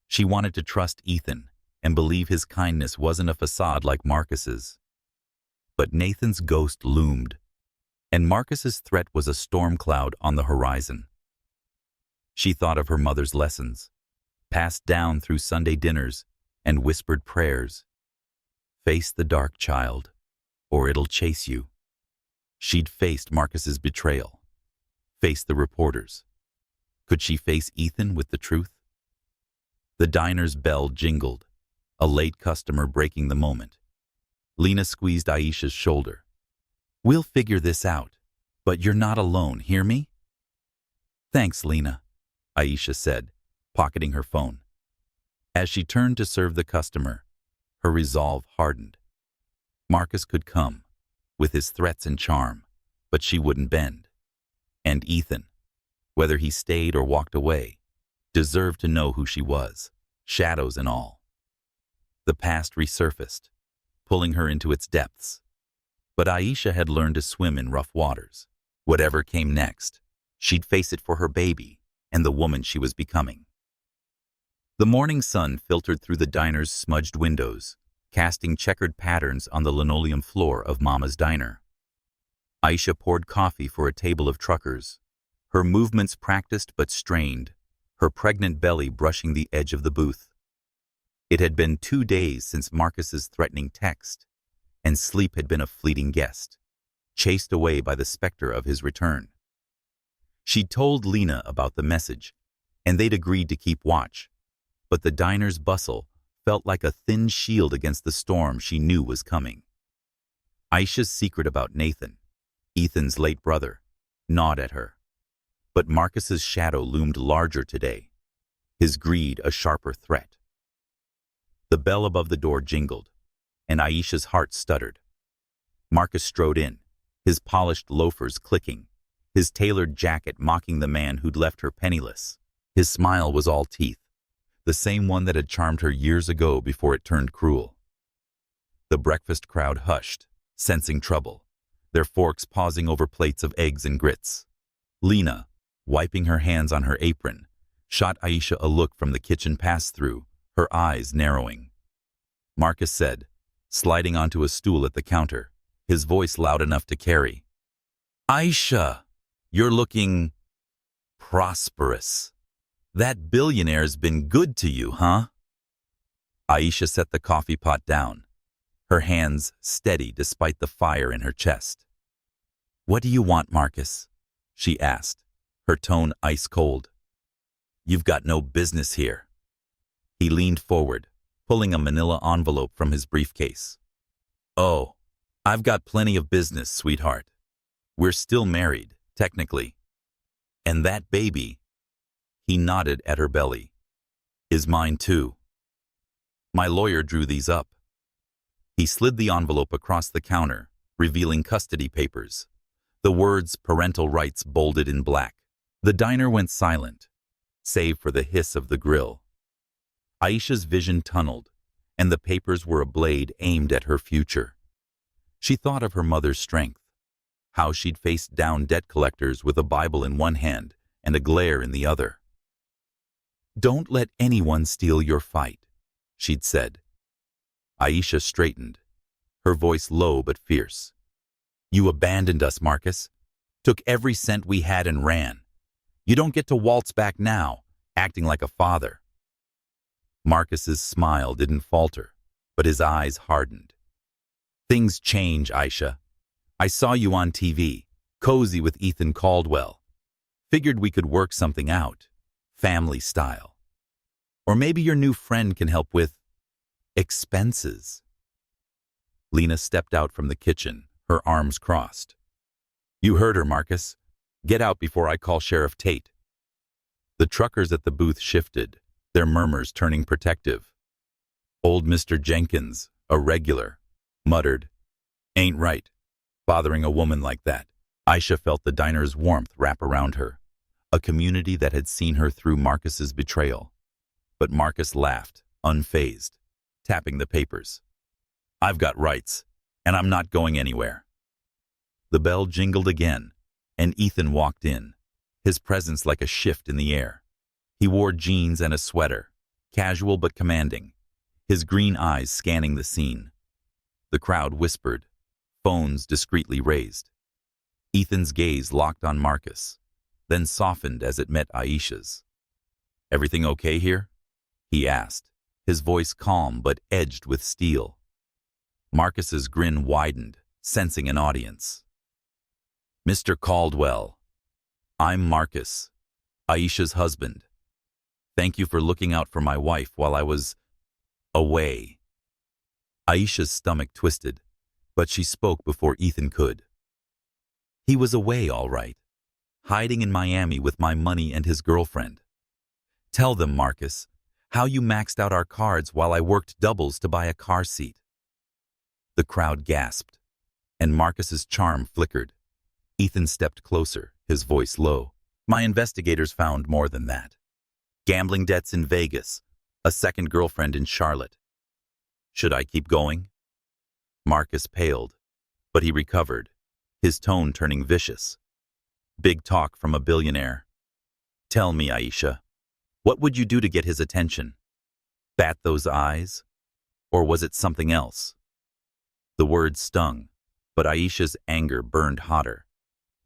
She wanted to trust Ethan and believe his kindness wasn't a facade like Marcus's. But Nathan's ghost loomed, and Marcus's threat was a storm cloud on the horizon. She thought of her mother's lessons, passed down through Sunday dinners and whispered prayers. Face the dark, child, or it'll chase you. She'd faced Marcus's betrayal, faced the reporters. Could she face Ethan with the truth? The diner's bell jingled, a late customer breaking the moment. Lena squeezed Aisha's shoulder. We'll figure this out, but you're not alone, hear me? Thanks, Lena, Aisha said, pocketing her phone. As she turned to serve the customer, her resolve hardened. Marcus could come, with his threats and charm, but she wouldn't bend. And Ethan, whether he stayed or walked away, deserved to know who she was, shadows and all. The past resurfaced, pulling her into its depths. But Aisha had learned to swim in rough waters. Whatever came next, she'd face it for her baby and the woman she was becoming. The morning sun filtered through the diner's smudged windows, casting checkered patterns on the linoleum floor of Mama's diner. Aisha poured coffee for a table of truckers, her movements practiced but strained, her pregnant belly brushing the edge of the booth. It had been 2 days since Marcus's threatening text, and sleep had been a fleeting guest, chased away by the specter of his return. She'd told Lena about the message, and they'd agreed to keep watch, but the diner's bustle felt like a thin shield against the storm she knew was coming. Aisha's secret about Nathan, Ethan's late brother, gnawed at her. But Marcus's shadow loomed larger today, his greed a sharper threat. The bell above the door jingled, and Aisha's heart stuttered. Marcus strode in, his polished loafers clicking, his tailored jacket mocking the man who'd left her penniless. His smile was all teeth, the same one that had charmed her years ago before it turned cruel. The breakfast crowd hushed, sensing trouble, their forks pausing over plates of eggs and grits. Lena, wiping her hands on her apron, shot Aisha a look from the kitchen pass-through, her eyes narrowing. Marcus said, sliding onto a stool at the counter, his voice loud enough to carry, "Aisha, you're looking prosperous. That billionaire's been good to you, huh?" Aisha set the coffee pot down, her hands steady despite the fire in her chest. "What do you want, Marcus?" she asked, her tone ice cold. "You've got no business here." He leaned forward, pulling a manila envelope from his briefcase. "Oh, I've got plenty of business, sweetheart. We're still married, technically. And that baby," he nodded at her belly, "is mine too. My lawyer drew these up." He slid the envelope across the counter, revealing custody papers, the words parental rights bolded in black. The diner went silent, save for the hiss of the grill. Aisha's vision tunneled, and the papers were a blade aimed at her future. She thought of her mother's strength, how she'd faced down debt collectors with a Bible in one hand and a glare in the other. "Don't let anyone steal your fight," she'd said. Aisha straightened, her voice low but fierce. "You abandoned us, Marcus. Took every cent we had and ran. You don't get to waltz back now, acting like a father." Marcus's smile didn't falter, but his eyes hardened. "Things change, Aisha. I saw you on TV, cozy with Ethan Caldwell. Figured we could work something out, family style. Or maybe your new friend can help with expenses." Lena stepped out from the kitchen, her arms crossed. "You heard her, Marcus. Get out before I call Sheriff Tate." The truckers at the booth shifted, their murmurs turning protective. Old Mr. Jenkins, a regular, muttered, "Ain't right, bothering a woman like that." Aisha felt the diner's warmth wrap around her, a community that had seen her through Marcus's betrayal. But Marcus laughed, unfazed, tapping the papers. "I've got rights, and I'm not going anywhere." The bell jingled again, and Ethan walked in, his presence like a shift in the air. He wore jeans and a sweater, casual but commanding, his green eyes scanning the scene. The crowd whispered, phones discreetly raised. Ethan's gaze locked on Marcus, then softened as it met Aisha's. "Everything okay here?" he asked, his voice calm but edged with steel. Marcus's grin widened, sensing an audience. "Mr. Caldwell, I'm Marcus, Aisha's husband. Thank you for looking out for my wife while I was away." Aisha's stomach twisted, but she spoke before Ethan could. "He was away, all right, hiding in Miami with my money and his girlfriend. Tell them, Marcus, how you maxed out our cards while I worked doubles to buy a car seat." The crowd gasped, and Marcus's charm flickered. Ethan stepped closer, his voice low. "My investigators found more than that. Gambling debts in Vegas, a second girlfriend in Charlotte. Should I keep going?" Marcus paled, but he recovered, his tone turning vicious. Big talk from a billionaire. "Tell me, Aisha, what would you do to get his attention? Bat those eyes? Or was it something else?" The words stung, but Aisha's anger burned hotter.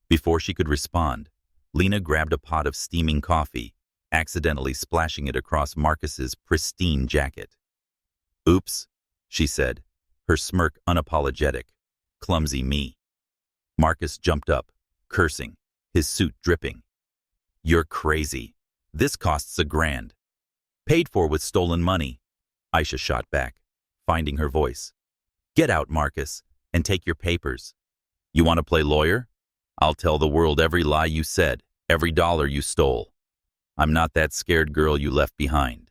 Before she could respond, Lena grabbed a pot of steaming coffee, accidentally splashing it across Marcus's pristine jacket. "Oops," she said, her smirk unapologetic. "Clumsy me." Marcus jumped up, cursing, his suit dripping. "You're crazy. This costs $1,000. Paid for with stolen money." Aisha shot back, finding her voice. "Get out, Marcus, and take your papers. You want to play lawyer? I'll tell the world every lie you said, every dollar you stole." I'm not that scared girl you left behind.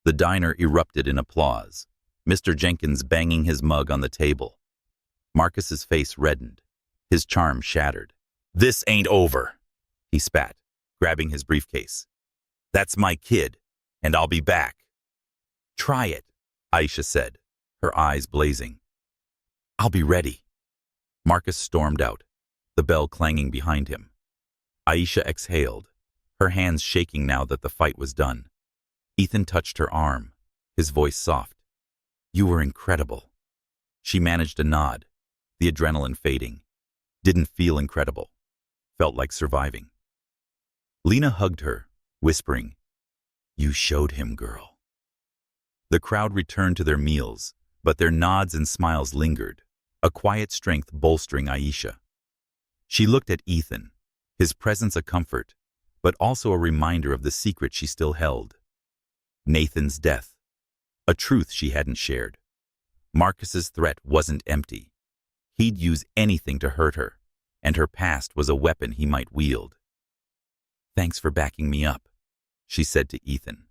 The diner erupted in applause, Mr. Jenkins banging his mug on the table. Marcus's face reddened, his charm shattered. This ain't over, he spat, grabbing his briefcase. That's my kid, and I'll be back. Try it, Aisha said, her eyes blazing. I'll be ready. Marcus stormed out, the bell clanging behind him. Aisha exhaled, her hands shaking now that the fight was done. Ethan touched her arm, his voice soft. You were incredible. She managed a nod, the adrenaline fading. Didn't feel incredible. Felt like surviving. Lena hugged her, whispering, You showed him, girl. The crowd returned to their meals, but their nods and smiles lingered, a quiet strength bolstering Aisha. She looked at Ethan, his presence a comfort, but also a reminder of the secret she still held. Nathan's death, a truth she hadn't shared. Marcus's threat wasn't empty. He'd use anything to hurt her, and her past was a weapon he might wield. Thanks for backing me up, she said to Ethan,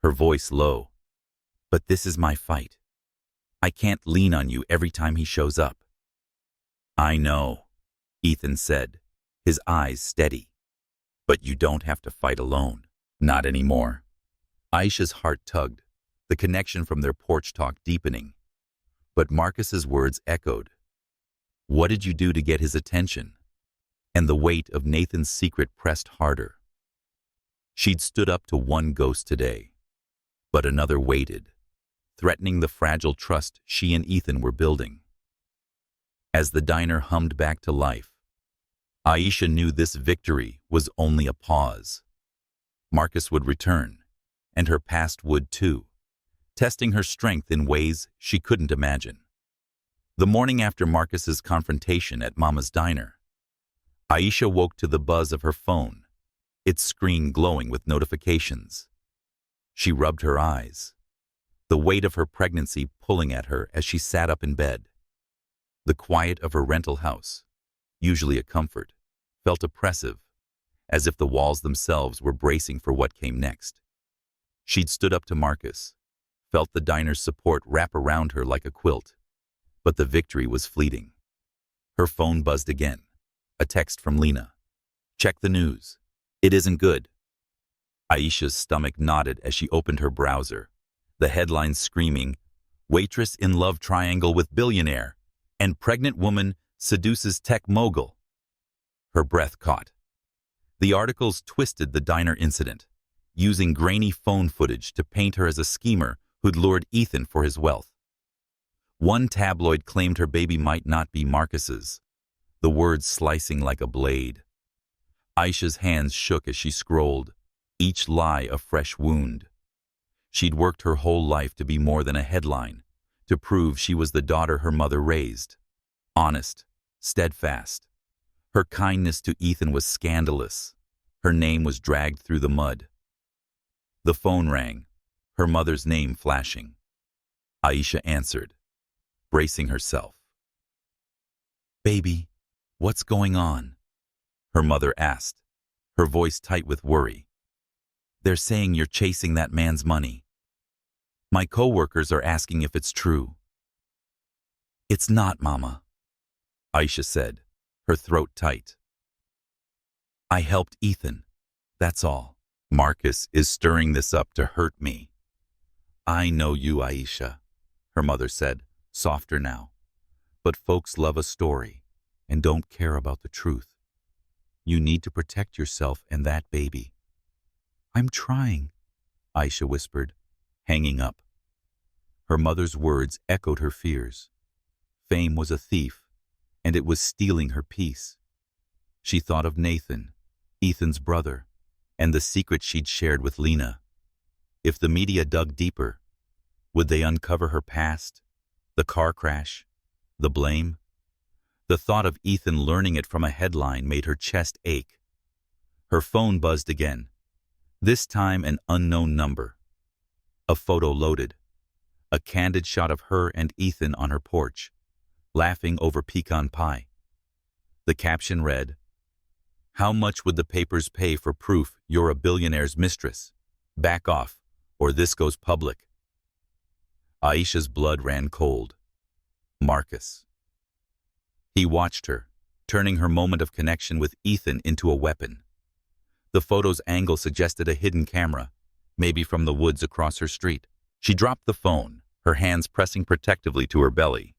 her voice low. But this is my fight. I can't lean on you every time he shows up. I know, Ethan said, his eyes steady. But you don't have to fight alone. Not anymore. Aisha's heart tugged, the connection from their porch talk deepening. But Marcus's words echoed. What did you do to get his attention? And the weight of Nathan's secret pressed harder. She'd stood up to one ghost today, but another waited, threatening the fragile trust she and Ethan were building. As the diner hummed back to life, Aisha knew this victory was only a pause. Marcus would return, and her past would too, testing her strength in ways she couldn't imagine. The morning after Marcus's confrontation at Mama's diner, Aisha woke to the buzz of her phone, its screen glowing with notifications. She rubbed her eyes, the weight of her pregnancy pulling at her as she sat up in bed. The quiet of her rental house, usually a comfort, felt oppressive, as if the walls themselves were bracing for what came next. She'd stood up to Marcus, felt the diner's support wrap around her like a quilt, but the victory was fleeting. Her phone buzzed again, a text from Lena. Check the news. It isn't good. Aisha's stomach knotted as she opened her browser, the headlines screaming, Waitress in love triangle with billionaire, and pregnant woman seduces tech mogul. Her breath caught. The articles twisted the diner incident, using grainy phone footage to paint her as a schemer who'd lured Ethan for his wealth. One tabloid claimed her baby might not be Marcus's, the words slicing like a blade. Aisha's hands shook as she scrolled, each lie a fresh wound. She'd worked her whole life to be more than a headline, to prove she was the daughter her mother raised. Honest, steadfast. Her kindness to Ethan was scandalous. Her name was dragged through the mud. The phone rang, her mother's name flashing. Aisha answered, bracing herself. Baby, what's going on? Her mother asked, her voice tight with worry. They're saying you're chasing that man's money. My coworkers are asking if it's true. It's not, Mama, Aisha said, her throat tight. I helped Ethan, that's all. Marcus is stirring this up to hurt me. I know you, Aisha, her mother said, softer now. But folks love a story and don't care about the truth. You need to protect yourself and that baby. I'm trying, Aisha whispered, hanging up. Her mother's words echoed her fears. Fame was a thief, and it was stealing her peace. She thought of Nathan, Ethan's brother, and the secret she'd shared with Lena. If the media dug deeper, would they uncover her past, the car crash, the blame? The thought of Ethan learning it from a headline made her chest ache. Her phone buzzed again, this time an unknown number. A photo loaded, a candid shot of her and Ethan on her porch, laughing over pecan pie. The caption read, How much would the papers pay for proof you're a billionaire's mistress? Back off, or this goes public. Aisha's blood ran cold. Marcus. He watched her, turning her moment of connection with Ethan into a weapon. The photo's angle suggested a hidden camera, maybe from the woods across her street. She dropped the phone, her hands pressing protectively to her belly.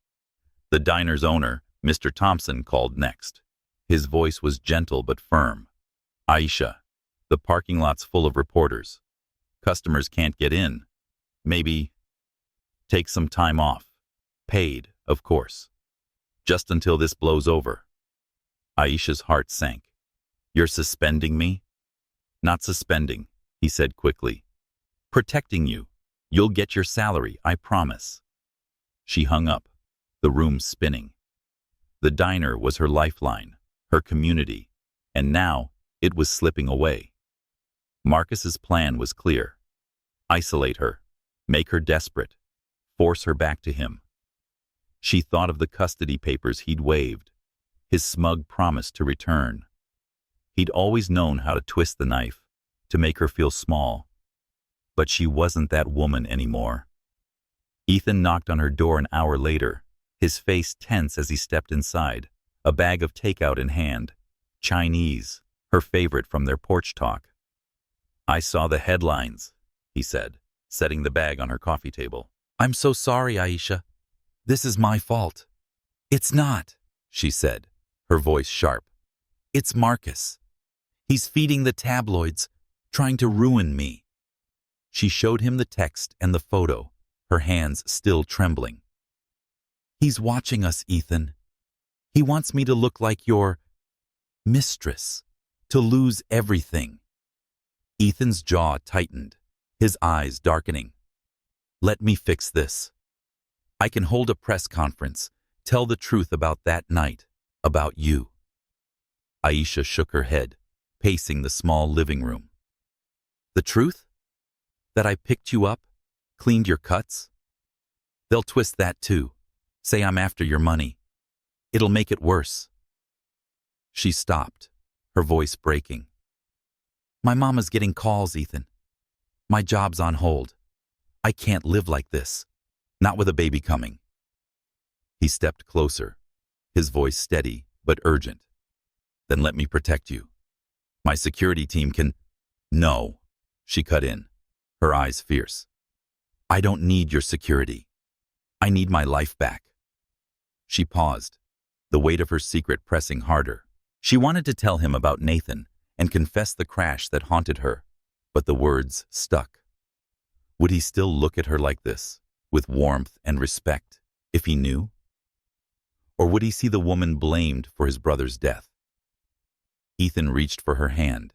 The diner's owner, Mr. Thompson, called next. His voice was gentle but firm. Aisha, the parking lot's full of reporters. Customers can't get in. Maybe take some time off. Paid, of course. Just until this blows over. Aisha's heart sank. You're suspending me? Not suspending, he said quickly. Protecting you. You'll get your salary, I promise. She hung up, the room spinning. The diner was her lifeline, her community, and now it was slipping away. Marcus's plan was clear. Isolate her, make her desperate, force her back to him. She thought of the custody papers he'd waived, his smug promise to return. He'd always known how to twist the knife, to make her feel small. But she wasn't that woman anymore. Ethan knocked on her door an hour later, his face tense as he stepped inside, a bag of takeout in hand. Chinese, her favorite from their porch talk. I saw the headlines, he said, setting the bag on her coffee table. I'm so sorry, Aisha. This is my fault. It's not, she said, her voice sharp. It's Marcus. He's feeding the tabloids, trying to ruin me. She showed him the text and the photo, her hands still trembling. He's watching us, Ethan. He wants me to look like your mistress, to lose everything. Ethan's jaw tightened, his eyes darkening. Let me fix this. I can hold a press conference, tell the truth about that night, about you. Aisha shook her head, pacing the small living room. The truth? That I picked you up, cleaned your cuts? They'll twist that too, say I'm after your money. It'll make it worse. She stopped, her voice breaking. My mama's getting calls, Ethan. My job's on hold. I can't live like this, not with a baby coming. He stepped closer, his voice steady but urgent. Then let me protect you. My security team can... No, she cut in, her eyes fierce. I don't need your security. I need my life back. She paused, the weight of her secret pressing harder. She wanted to tell him about Nathan and confess the crash that haunted her, but the words stuck. Would he still look at her like this, with warmth and respect, if he knew? Or would he see the woman blamed for his brother's death? Ethan reached for her hand,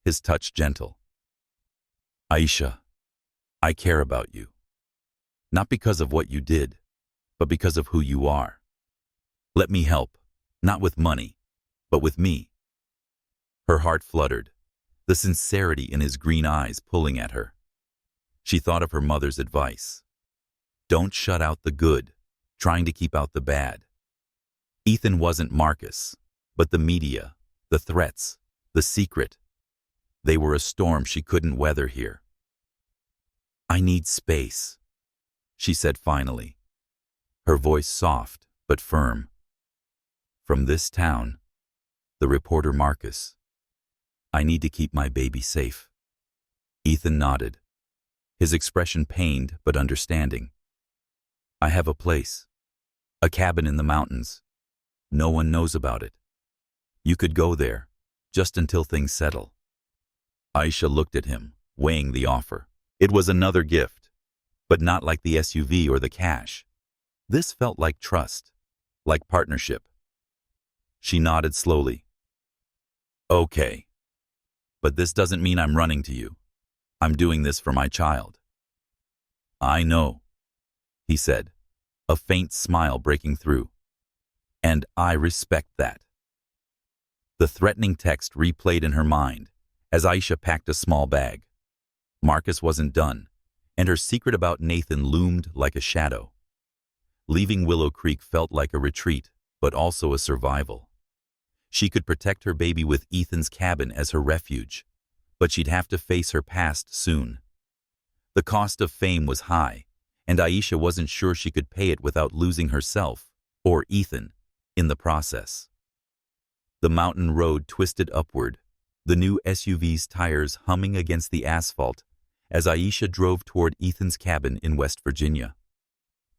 his touch gentle. Aisha, I care about you. Not because of what you did, but because of who you are. Let me help, not with money, but with me. Her heart fluttered, the sincerity in his green eyes pulling at her. She thought of her mother's advice. Don't shut out the good, trying to keep out the bad. Ethan wasn't Marcus, but the media, the threats, the secret. They were a storm she couldn't weather here. I need space, she said finally, her voice soft but firm. From this town, the reporter Marcus. I need to keep my baby safe. Ethan nodded, his expression pained but understanding. I have a place, a cabin in the mountains. No one knows about it. You could go there, just until things settle. Aisha looked at him, weighing the offer. It was another gift, but not like the SUV or the cash. This felt like trust, like partnership. She nodded slowly. Okay, but this doesn't mean I'm running to you. I'm doing this for my child. I know, he said, a faint smile breaking through. And I respect that. The threatening text replayed in her mind as Aisha packed a small bag. Marcus wasn't done, and her secret about Nathan loomed like a shadow. Leaving Willow Creek felt like a retreat, but also a survival. She could protect her baby with Ethan's cabin as her refuge, but she'd have to face her past soon. The cost of fame was high, and Aisha wasn't sure she could pay it without losing herself, or Ethan, in the process. The mountain road twisted upward, the new SUV's tires humming against the asphalt as Aisha drove toward Ethan's cabin in West Virginia.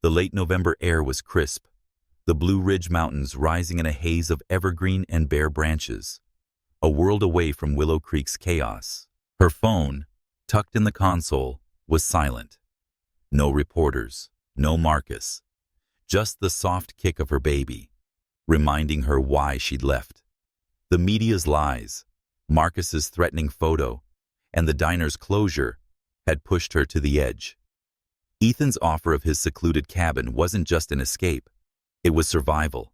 The late November air was crisp, the Blue Ridge Mountains rising in a haze of evergreen and bare branches, a world away from Willow Creek's chaos. Her phone, tucked in the console, was silent. No reporters, no Marcus, just the soft kick of her baby, reminding her why she'd left. The media's lies, Marcus's threatening photo, and the diner's closure had pushed her to the edge. Ethan's offer of his secluded cabin wasn't just an escape. It was survival,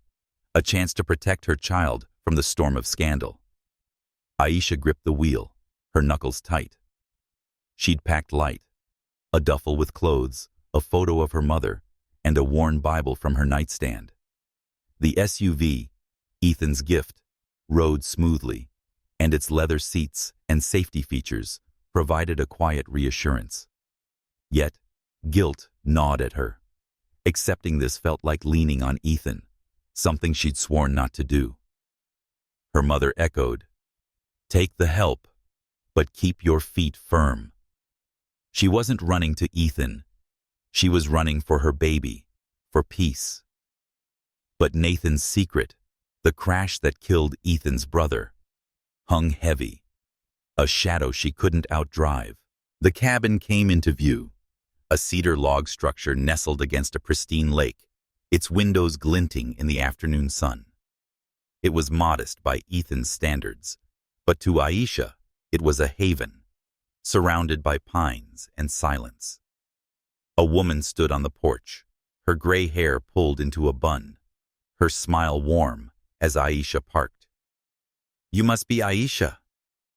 a chance to protect her child from the storm of scandal. Aisha gripped the wheel, her knuckles tight. She'd packed light, a duffel with clothes, a photo of her mother, and a worn Bible from her nightstand. The SUV, Ethan's gift, rode smoothly, and its leather seats and safety features provided a quiet reassurance. Yet, guilt gnawed at her. Accepting this felt like leaning on Ethan, something she'd sworn not to do. Her mother echoed, "Take the help, but keep your feet firm." She wasn't running to Ethan. She was running for her baby, for peace. But Nathan's secret, the crash that killed Ethan's brother, hung heavy, a shadow she couldn't outdrive. The cabin came into view, a cedar log structure nestled against a pristine lake, its windows glinting in the afternoon sun. It was modest by Ethan's standards, but to Aisha, it was a haven, surrounded by pines and silence. A woman stood on the porch, her gray hair pulled into a bun, her smile warm as Aisha parked. "You must be Aisha,"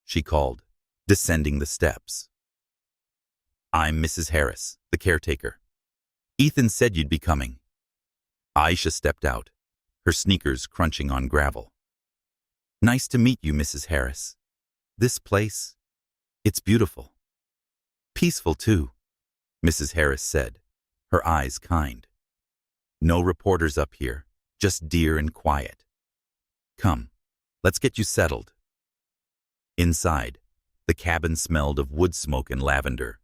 she called, descending the steps. "I'm Mrs. Harris, the caretaker. Ethan said you'd be coming." Aisha stepped out, her sneakers crunching on gravel. "Nice to meet you, Mrs. Harris. This place, it's beautiful. Peaceful, too," Mrs. Harris said, her eyes kind. "No reporters up here, just deer and quiet. Come, let's get you settled." Inside, the cabin smelled of wood smoke and lavender,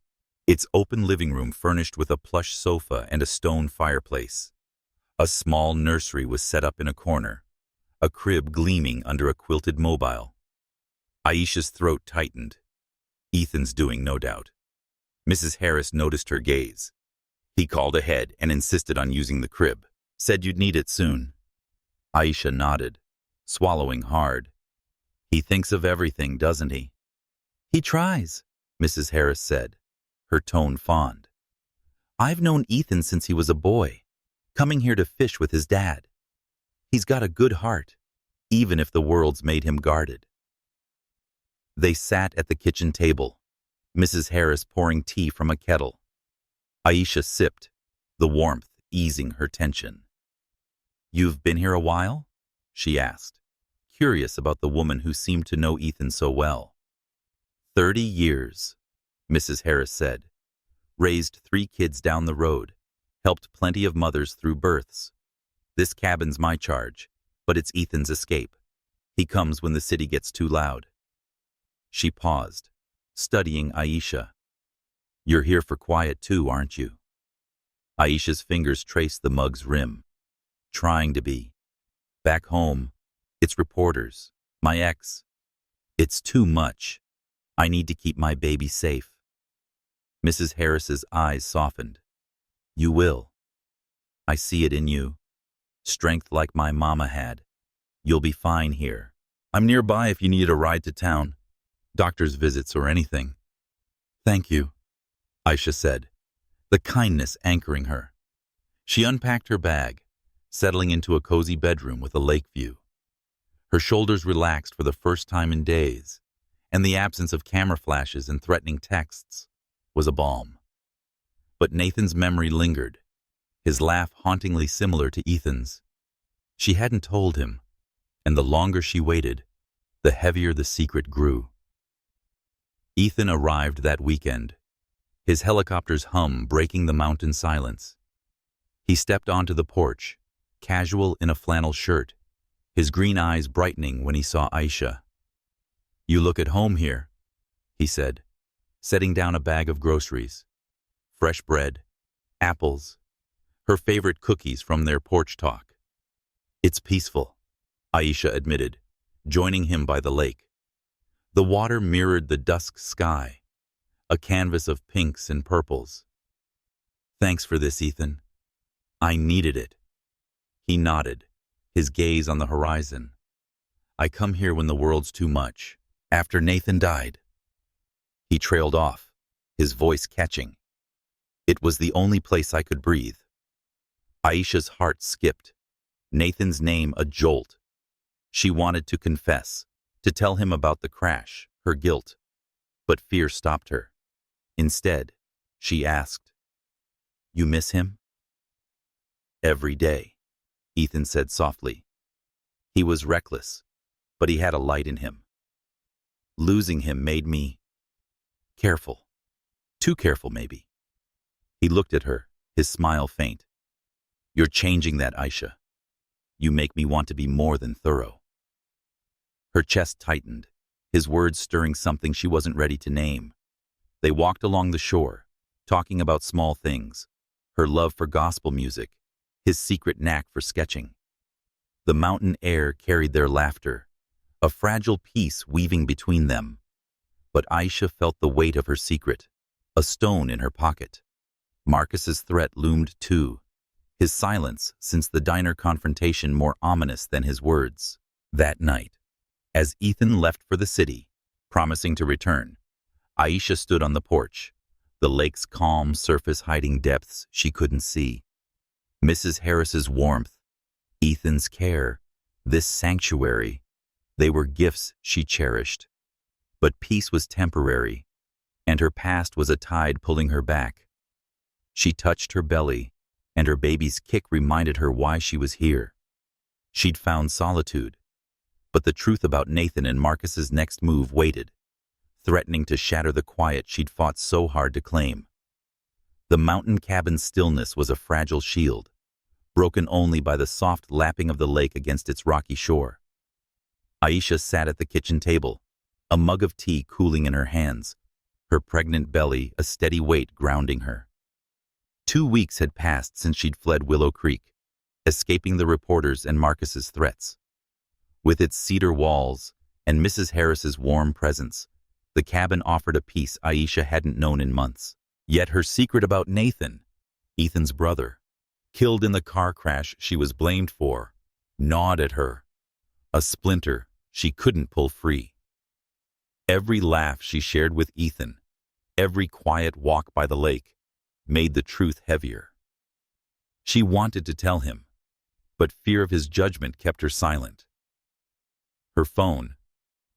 its open living room furnished with a plush sofa and a stone fireplace. A small nursery was set up in a corner, a crib gleaming under a quilted mobile. Aisha's throat tightened. Ethan's doing, no doubt. Mrs. Harris noticed her gaze. He called ahead and insisted on using the crib. "Said you'd need it soon." Aisha nodded, swallowing hard. "He thinks of everything, doesn't he?" "He tries," Mrs. Harris said, her tone fond. "I've known Ethan since he was a boy, coming here to fish with his dad. He's got a good heart, even if the world's made him guarded." They sat at the kitchen table, Mrs. Harris pouring tea from a kettle. Aisha sipped, the warmth easing her tension. "You've been here a while?" she asked, curious about the woman who seemed to know Ethan so well. 30 years, Mrs. Harris said. "Raised 3 kids down the road, helped plenty of mothers through births. This cabin's my charge, but it's Ethan's escape. He comes when the city gets too loud." She paused, studying Aisha. "You're here for quiet too, aren't you?" Aisha's fingers traced the mug's rim. "Trying to be. Back home, it's reporters, my ex. It's too much. I need to keep my baby safe." Mrs. Harris's eyes softened. "You will. I see it in you. Strength like my mama had. You'll be fine here. I'm nearby if you need a ride to town, doctor's visits or anything." "Thank you," Aisha said, the kindness anchoring her. She unpacked her bag, settling into a cozy bedroom with a lake view. Her shoulders relaxed for the first time in days, and the absence of camera flashes and threatening texts was a balm. But Nathan's memory lingered, his laugh hauntingly similar to Ethan's. She hadn't told him, And the longer she waited, the heavier the secret grew. Ethan arrived that weekend, his helicopter's hum breaking the mountain silence. He stepped onto the porch, casual in a flannel shirt, his green eyes brightening when he saw Aisha. "You look at home here," he said, setting down a bag of groceries. Fresh bread, apples, her favorite cookies from their porch talk. "It's peaceful," Aisha admitted, joining him by the lake. The water mirrored the dusk sky, a canvas of pinks and purples. "Thanks for this, Ethan. I needed it." He nodded, his gaze on the horizon. "I come here when the world's too much, after Nathan died." He trailed off, his voice catching. "It was the only place I could breathe." Aisha's heart skipped, Nathan's name a jolt. She wanted to confess, to tell him about the crash, her guilt. But fear stopped her. Instead, she asked, "You miss him?" "Every day," Ethan said softly. He was reckless, but he had a light in him. "Losing him made me careful. Too careful, maybe." He looked at her, his smile faint. "You're changing that, Aisha. You make me want to be more than thorough." Her chest tightened, his words stirring something she wasn't ready to name. They walked along the shore, talking about small things, her love for gospel music, his secret knack for sketching. The mountain air carried their laughter, a fragile peace weaving between them. But Aisha felt the weight of her secret, a stone in her pocket. Marcus's threat loomed too, his silence since the diner confrontation more ominous than his words. That night, as Ethan left for the city, promising to return, Aisha stood on the porch, the lake's calm surface hiding depths she couldn't see. Mrs. Harris's warmth, Ethan's care, this sanctuary, they were gifts she cherished. But peace was temporary, and her past was a tide pulling her back. She touched her belly, and her baby's kick reminded her why she was here. She'd found solitude. But the truth about Nathan and Marcus's next move waited, threatening to shatter the quiet she'd fought so hard to claim. The mountain cabin's stillness was a fragile shield, broken only by the soft lapping of the lake against its rocky shore. Aisha sat at the kitchen table, a mug of tea cooling in her hands, her pregnant belly a steady weight grounding her. 2 weeks had passed since she'd fled Willow Creek, escaping the reporters and Marcus's threats. With its cedar walls and Mrs. Harris's warm presence, the cabin offered a peace Aisha hadn't known in months. Yet her secret about Nathan, Ethan's brother, killed in the car crash she was blamed for, gnawed at her, a splinter she couldn't pull free. Every laugh she shared with Ethan, every quiet walk by the lake, made the truth heavier. She wanted to tell him, but fear of his judgment kept her silent. Her phone,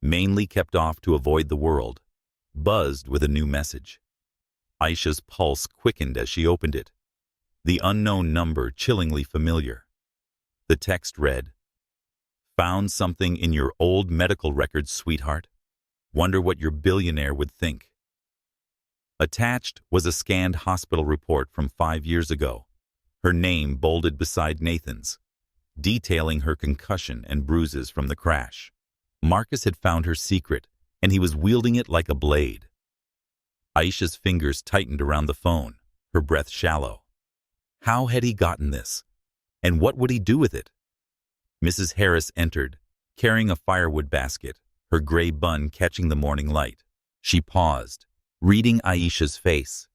mainly kept off to avoid the world, buzzed with a new message. Aisha's pulse quickened as she opened it, the unknown number chillingly familiar. The text read, "Found something in your old medical records, sweetheart. Wonder what your billionaire would think." Attached was a scanned hospital report from 5 years ago, her name bolded beside Nathan's, detailing her concussion and bruises from the crash. Marcus had found her secret, and he was wielding it like a blade. Aisha's fingers tightened around the phone, her breath shallow. How had he gotten this? And what would he do with it? Mrs. Harris entered, carrying a firewood basket, her gray bun catching the morning light. She paused, reading Aisha's face.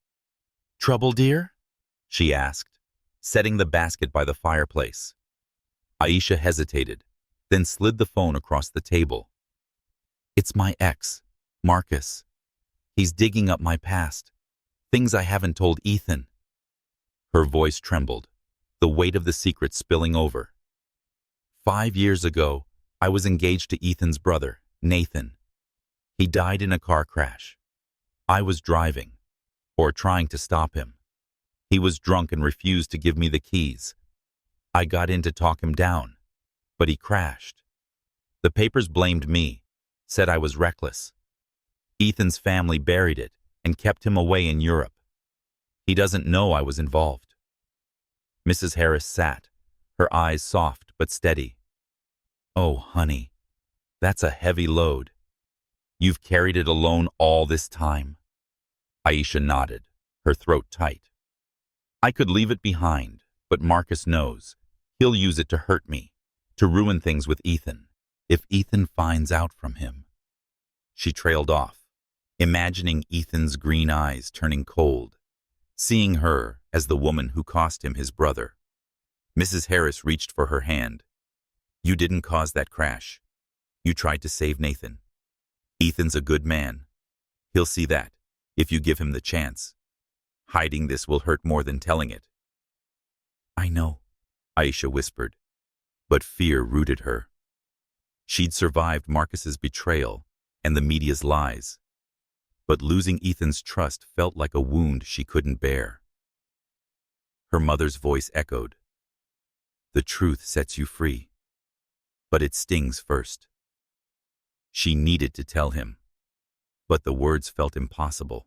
"Trouble, dear?" she asked, setting the basket by the fireplace. Aisha hesitated, then slid the phone across the table. "It's my ex, Marcus. He's digging up my past, things I haven't told Ethan." Her voice trembled, the weight of the secret spilling over. 5 years ago, I was engaged to Ethan's brother, Nathan. He died in a car crash. I was driving, or trying to stop him. He was drunk and refused to give me the keys. I got in to talk him down, but he crashed. The papers blamed me, said I was reckless. Ethan's family buried it and kept him away in Europe. He doesn't know I was involved. Mrs. Harris sat, her eyes soft but steady. Oh, honey, that's a heavy load. You've carried it alone all this time. Aisha nodded, her throat tight. I could leave it behind, but Marcus knows. He'll use it to hurt me, to ruin things with Ethan, if Ethan finds out from him. She trailed off, imagining Ethan's green eyes turning cold, seeing her as the woman who cost him his brother. Mrs. Harris reached for her hand. You didn't cause that crash. You tried to save Nathan. Ethan's a good man. He'll see that, if you give him the chance. Hiding this will hurt more than telling it. I know, Aisha whispered, but fear rooted her. She'd survived Marcus's betrayal and the media's lies, but losing Ethan's trust felt like a wound she couldn't bear. Her mother's voice echoed. The truth sets you free, but it stings first. She needed to tell him, but the words felt impossible.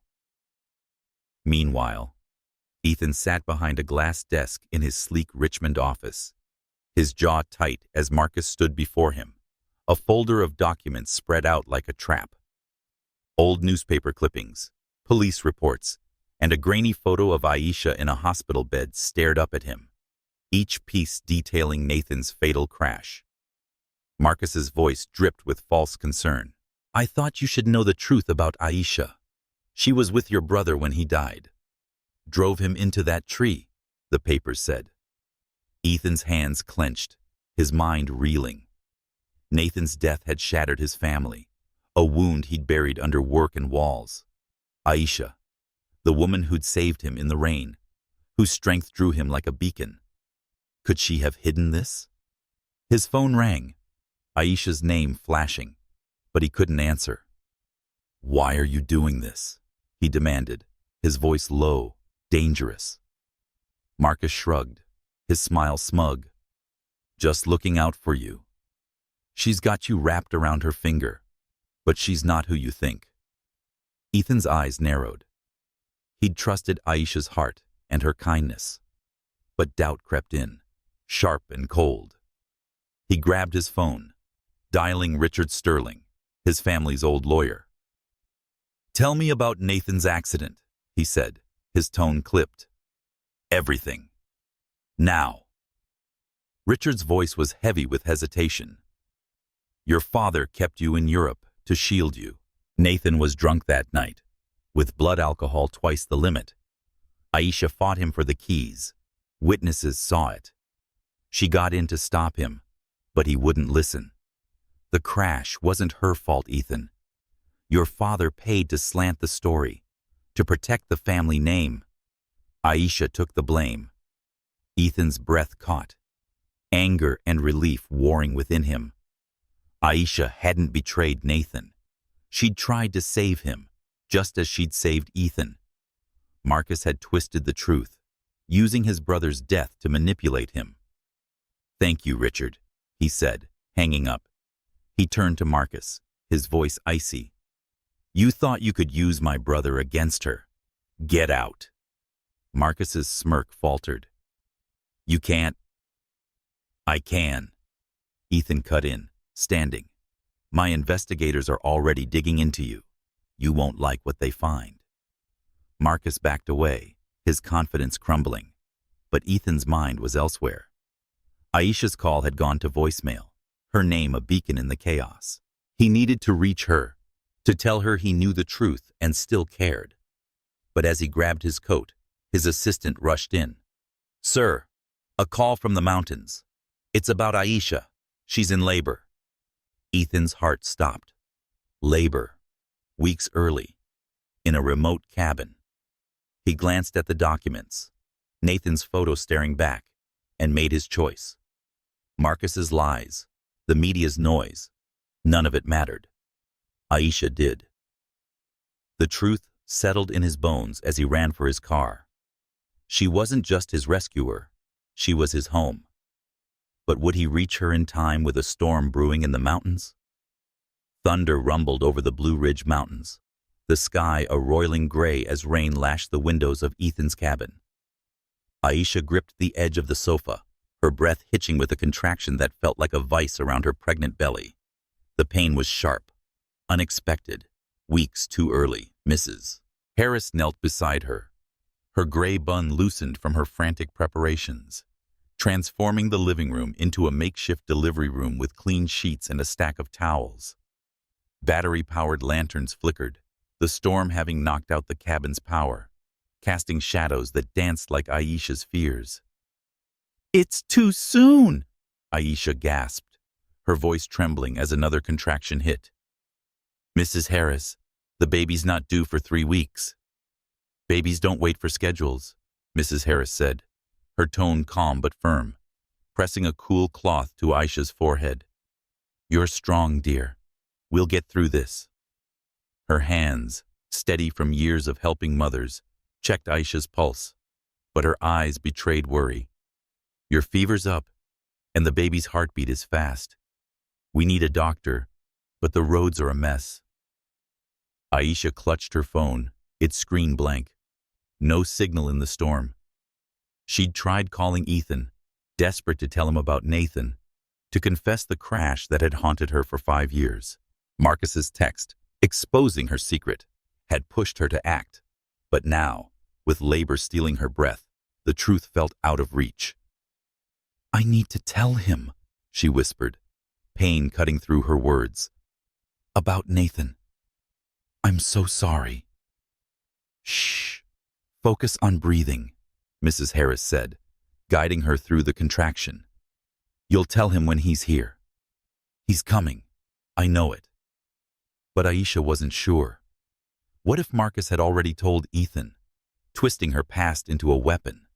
Meanwhile, Ethan sat behind a glass desk in his sleek Richmond office, his jaw tight as Marcus stood before him, a folder of documents spread out like a trap. Old newspaper clippings, police reports, and a grainy photo of Aisha in a hospital bed stared up at him, each piece detailing Nathan's fatal crash. Marcus's voice dripped with false concern. I thought you should know the truth about Aisha. She was with your brother when he died. Drove him into that tree, the papers said. Ethan's hands clenched, his mind reeling. Nathan's death had shattered his family, a wound he'd buried under work and walls. Aisha, the woman who'd saved him in the rain, whose strength drew him like a beacon. Could she have hidden this? His phone rang, Aisha's name flashing, but he couldn't answer. Why are you doing this? He demanded, his voice low, dangerous. Marcus shrugged, his smile smug. Just looking out for you. She's got you wrapped around her finger, but she's not who you think. Ethan's eyes narrowed. He'd trusted Aisha's heart and her kindness, but doubt crept in, sharp and cold. He grabbed his phone, dialing Richard Sterling, his family's old lawyer. Tell me about Nathan's accident, he said, his tone clipped. Everything. Now. Richard's voice was heavy with hesitation. Your father kept you in Europe to shield you. Nathan was drunk that night, with blood alcohol twice the limit. Aisha fought him for the keys. Witnesses saw it. She got in to stop him, but he wouldn't listen. The crash wasn't her fault, Ethan. Your father paid to slant the story, to protect the family name. Aisha took the blame. Ethan's breath caught, anger and relief warring within him. Aisha hadn't betrayed Nathan. She'd tried to save him, just as she'd saved Ethan. Marcus had twisted the truth, using his brother's death to manipulate him. Thank you, Richard, he said, hanging up. He turned to Marcus, his voice icy. You thought you could use my brother against her. Get out. Marcus's smirk faltered. You can't. I can. Ethan cut in, standing. My investigators are already digging into you. You won't like what they find. Marcus backed away, his confidence crumbling. But Ethan's mind was elsewhere. Aisha's call had gone to voicemail, her name a beacon in the chaos. He needed to reach her, to tell her he knew the truth and still cared. But as he grabbed his coat, his assistant rushed in. Sir, a call from the mountains. It's about Aisha. She's in labor. Ethan's heart stopped. Labor. Weeks early. In a remote cabin. He glanced at the documents, Nathan's photo staring back, and made his choice. Marcus's lies, the media's noise, none of it mattered. Aisha did. The truth settled in his bones as he ran for his car. She wasn't just his rescuer, she was his home. But would he reach her in time with a storm brewing in the mountains? Thunder rumbled over the Blue Ridge Mountains, the sky a roiling gray as rain lashed the windows of Ethan's cabin. Aisha gripped the edge of the sofa, her breath hitching with a contraction that felt like a vice around her pregnant belly. The pain was sharp, unexpected, weeks too early. Mrs. Harris knelt beside her. Her gray bun loosened from her frantic preparations, transforming the living room into a makeshift delivery room with clean sheets and a stack of towels. Battery-powered lanterns flickered, the storm having knocked out the cabin's power, casting shadows that danced like Aisha's fears. "It's too soon," Aisha gasped, her voice trembling as another contraction hit. "Mrs. Harris, the baby's not due for 3 weeks." "Babies don't wait for schedules," Mrs. Harris said, her tone calm but firm, pressing a cool cloth to Aisha's forehead. "You're strong, dear. We'll get through this." Her hands, steady from years of helping mothers, checked Aisha's pulse, but her eyes betrayed worry. "Your fever's up, and the baby's heartbeat is fast. We need a doctor, but the roads are a mess." Aisha clutched her phone, its screen blank. No signal in the storm. She'd tried calling Ethan, desperate to tell him about Nathan, to confess the crash that had haunted her for 5 years. Marcus's text, exposing her secret, had pushed her to act. But now, with labor stealing her breath, the truth felt out of reach. "I need to tell him," she whispered, pain cutting through her words. "About Nathan. I'm so sorry." "Shh. Focus on breathing," Mrs. Harris said, guiding her through the contraction. "You'll tell him when he's here. He's coming. I know it." But Aisha wasn't sure. What if Marcus had already told Ethan, twisting her past into a weapon?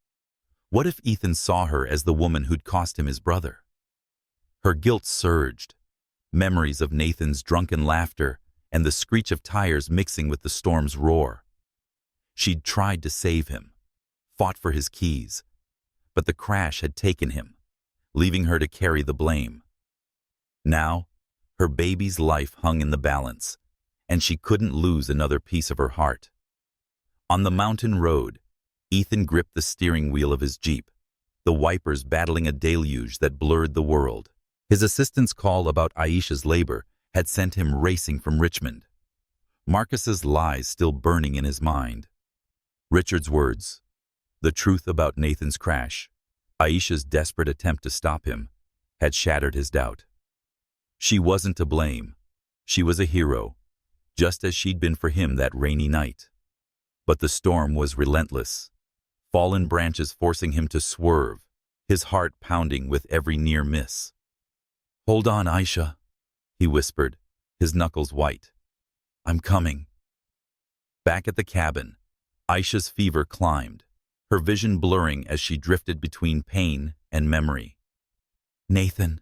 What if Ethan saw her as the woman who'd cost him his brother? Her guilt surged, memories of Nathan's drunken laughter and the screech of tires mixing with the storm's roar. She'd tried to save him, fought for his keys, but the crash had taken him, leaving her to carry the blame. Now, her baby's life hung in the balance, and she couldn't lose another piece of her heart. On the mountain road, Ethan gripped the steering wheel of his Jeep, the wipers battling a deluge that blurred the world. His assistant's call about Aisha's labor had sent him racing from Richmond, Marcus's lies still burning in his mind. Richard's words, the truth about Nathan's crash, Aisha's desperate attempt to stop him, had shattered his doubt. She wasn't to blame. She was a hero, just as she'd been for him that rainy night. But the storm was relentless, fallen branches forcing him to swerve, his heart pounding with every near miss. "Hold on, Aisha," he whispered, his knuckles white. "I'm coming." Back at the cabin, Aisha's fever climbed, her vision blurring as she drifted between pain and memory. "Nathan,"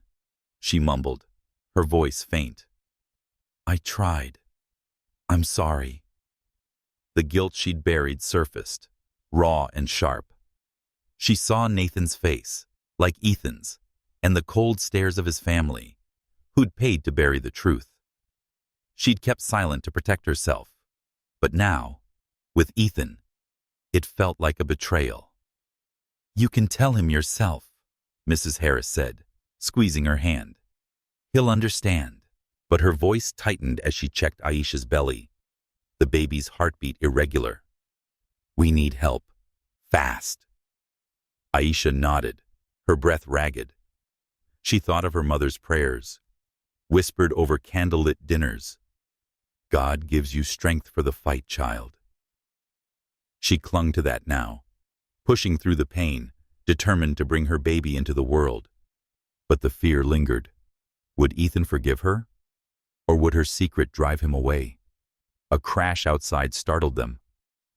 she mumbled, her voice faint. "I tried. I'm sorry." The guilt she'd buried surfaced, raw and sharp. She saw Nathan's face, like Ethan's, and the cold stares of his family, who'd paid to bury the truth. She'd kept silent to protect herself, but now, with Ethan, it felt like a betrayal. "You can tell him yourself," Mrs. Harris said, squeezing her hand. "He'll understand." But her voice tightened as she checked Aisha's belly, the baby's heartbeat irregular. "We need help. Fast." Aisha nodded, her breath ragged. She thought of her mother's prayers, whispered over candlelit dinners. "God gives you strength for the fight, child." She clung to that now, pushing through the pain, determined to bring her baby into the world. But the fear lingered. Would Ethan forgive her? Or would her secret drive him away? A crash outside startled them,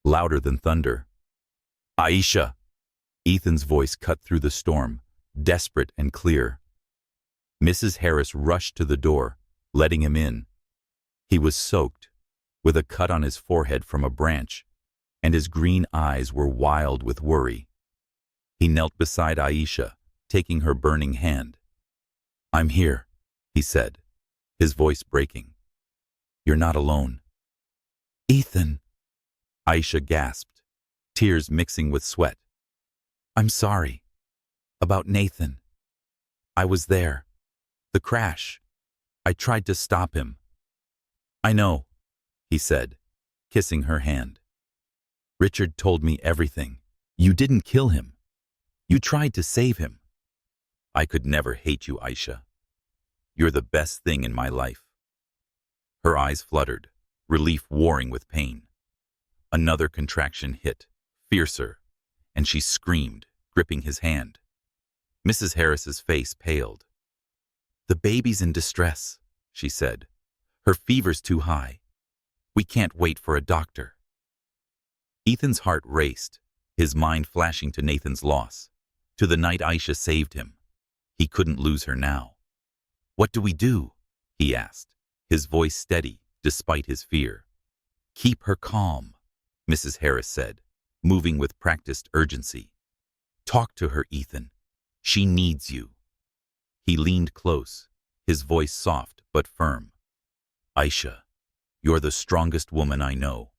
louder than thunder. "Aisha!" Ethan's voice cut through the storm, desperate and clear. Mrs. Harris rushed to the door, letting him in. He was soaked, with a cut on his forehead from a branch, and his green eyes were wild with worry. He knelt beside Aisha, taking her burning hand. I'm here, he said, his voice breaking. You're not alone. Ethan, Aisha gasped, tears mixing with sweat. I'm sorry. About Nathan. I was there. The crash. I tried to stop him. I know, he said, kissing her hand. Richard told me everything. You didn't kill him. You tried to save him. I could never hate you, Aisha. You're the best thing in my life. Her eyes fluttered, relief warring with pain. Another contraction hit, fiercer, and she screamed, gripping his hand. Mrs. Harris's face paled. The baby's in distress, she said. Her fever's too high. We can't wait for a doctor. Ethan's heart raced, his mind flashing to Nathan's loss, to the night Aisha saved him. He couldn't lose her now. What do we do? He asked, his voice steady despite his fear. Keep her calm, Mrs. Harris said, moving with practiced urgency. Talk to her, Ethan. She needs you. He leaned close, his voice soft but firm. Aisha, you're the strongest woman I know.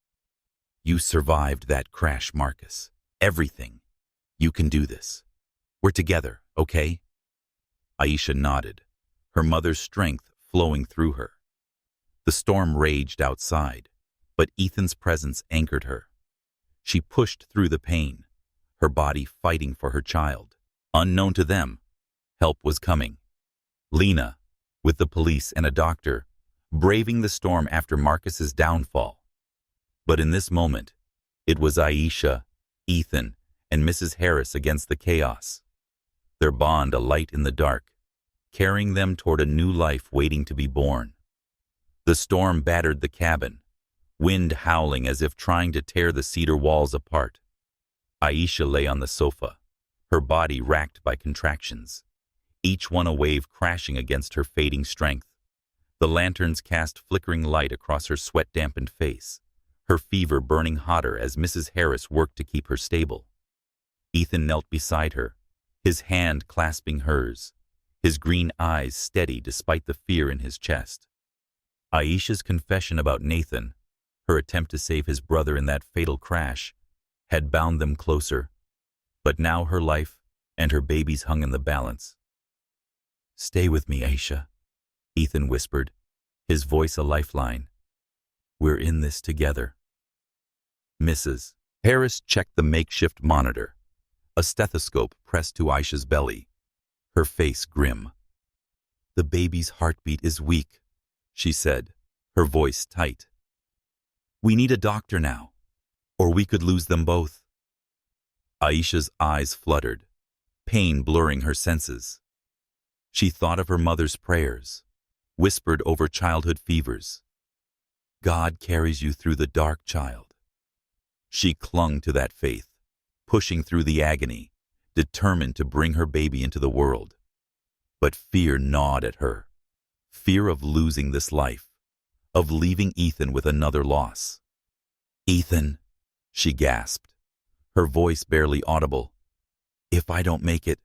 You survived that crash, Marcus. Everything. You can do this. We're together, okay? Aisha nodded, her mother's strength flowing through her. The storm raged outside, but Ethan's presence anchored her. She pushed through the pain, her body fighting for her child. Unknown to them, help was coming. Lena, with the police and a doctor, braving the storm after Marcus's downfall. But in this moment, it was Aisha, Ethan, and Mrs. Harris against the chaos. Their bond a light in the dark, carrying them toward a new life waiting to be born. The storm battered the cabin, wind howling as if trying to tear the cedar walls apart. Aisha lay on the sofa, her body racked by contractions, each one a wave crashing against her fading strength. The lanterns cast flickering light across her sweat-dampened face, her fever burning hotter as Mrs. Harris worked to keep her stable. Ethan knelt beside her, his hand clasping hers, his green eyes steady despite the fear in his chest. Aisha's confession about Nathan, her attempt to save his brother in that fatal crash, had bound them closer, but now her life and her babies hung in the balance. Stay with me, Aisha, Ethan whispered, his voice a lifeline. We're in this together. Mrs. Harris checked the makeshift monitor, a stethoscope pressed to Aisha's belly, her face grim. The baby's heartbeat is weak, she said, her voice tight. We need a doctor now, or we could lose them both. Aisha's eyes fluttered, pain blurring her senses. She thought of her mother's prayers, whispered over childhood fevers. God carries you through the dark, child. She clung to that faith, pushing through the agony, determined to bring her baby into the world. But fear gnawed at her, fear of losing this life, of leaving Ethan with another loss. Ethan, she gasped, her voice barely audible. If I don't make it,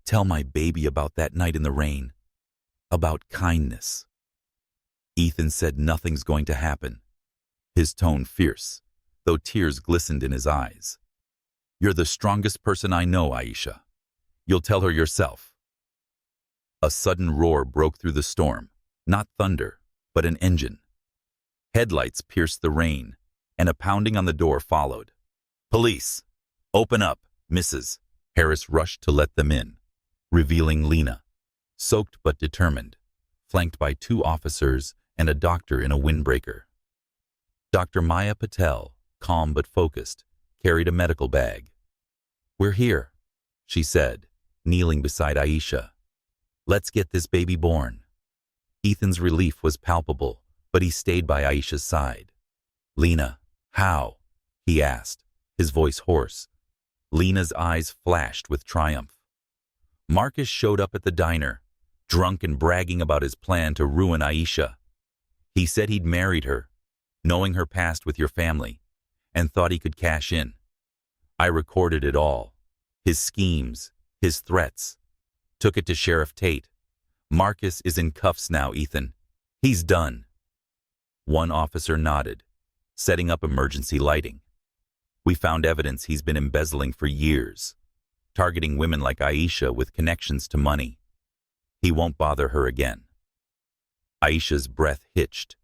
tell my baby about that night in the rain, about kindness. Ethan said nothing's going to happen, his tone fierce, though tears glistened in his eyes. You're the strongest person I know, Aisha. You'll tell her yourself. A sudden roar broke through the storm, not thunder, but an engine. Headlights pierced the rain, and a pounding on the door followed. Police! Open up, Mrs. Harris rushed to let them in, revealing Lena, soaked but determined, flanked by 2 officers and a doctor in a windbreaker. Dr. Maya Patel, calm but focused, carried a medical bag. We're here, she said, kneeling beside Aisha. Let's get this baby born. Ethan's relief was palpable, but he stayed by Aisha's side. Lena, how? He asked, his voice hoarse. Lena's eyes flashed with triumph. Marcus showed up at the diner, drunk and bragging about his plan to ruin Aisha. He said he'd married her, knowing her past with your family, and thought he could cash in. I recorded it all, his schemes, his threats, took it to Sheriff Tate. Marcus is in cuffs now, Ethan. He's done. One officer nodded, setting up emergency lighting. We found evidence he's been embezzling for years, targeting women like Aisha with connections to money. He won't bother her again. Aisha's breath hitched,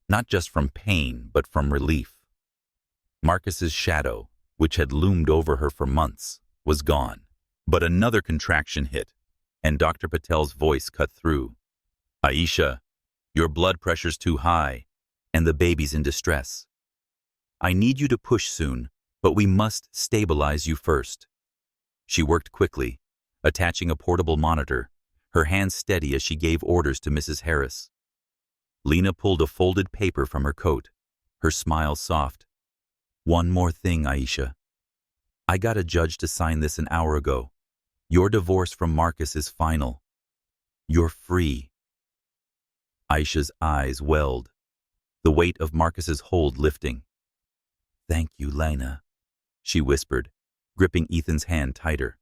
not just from pain, but from relief. Marcus's shadow, which had loomed over her for months, was gone. But another contraction hit, and Dr. Patel's voice cut through. Aisha, your blood pressure's too high, and the baby's in distress. I need you to push soon, but we must stabilize you first. She worked quickly, attaching a portable monitor, her hands steady as she gave orders to Mrs. Harris. Lena pulled a folded paper from her coat, her smile soft. One more thing, Aisha. I got a judge to sign this an hour ago. Your divorce from Marcus is final. You're free. Aisha's eyes welled, the weight of Marcus's hold lifting. Thank you, Lena, she whispered, gripping Ethan's hand tighter.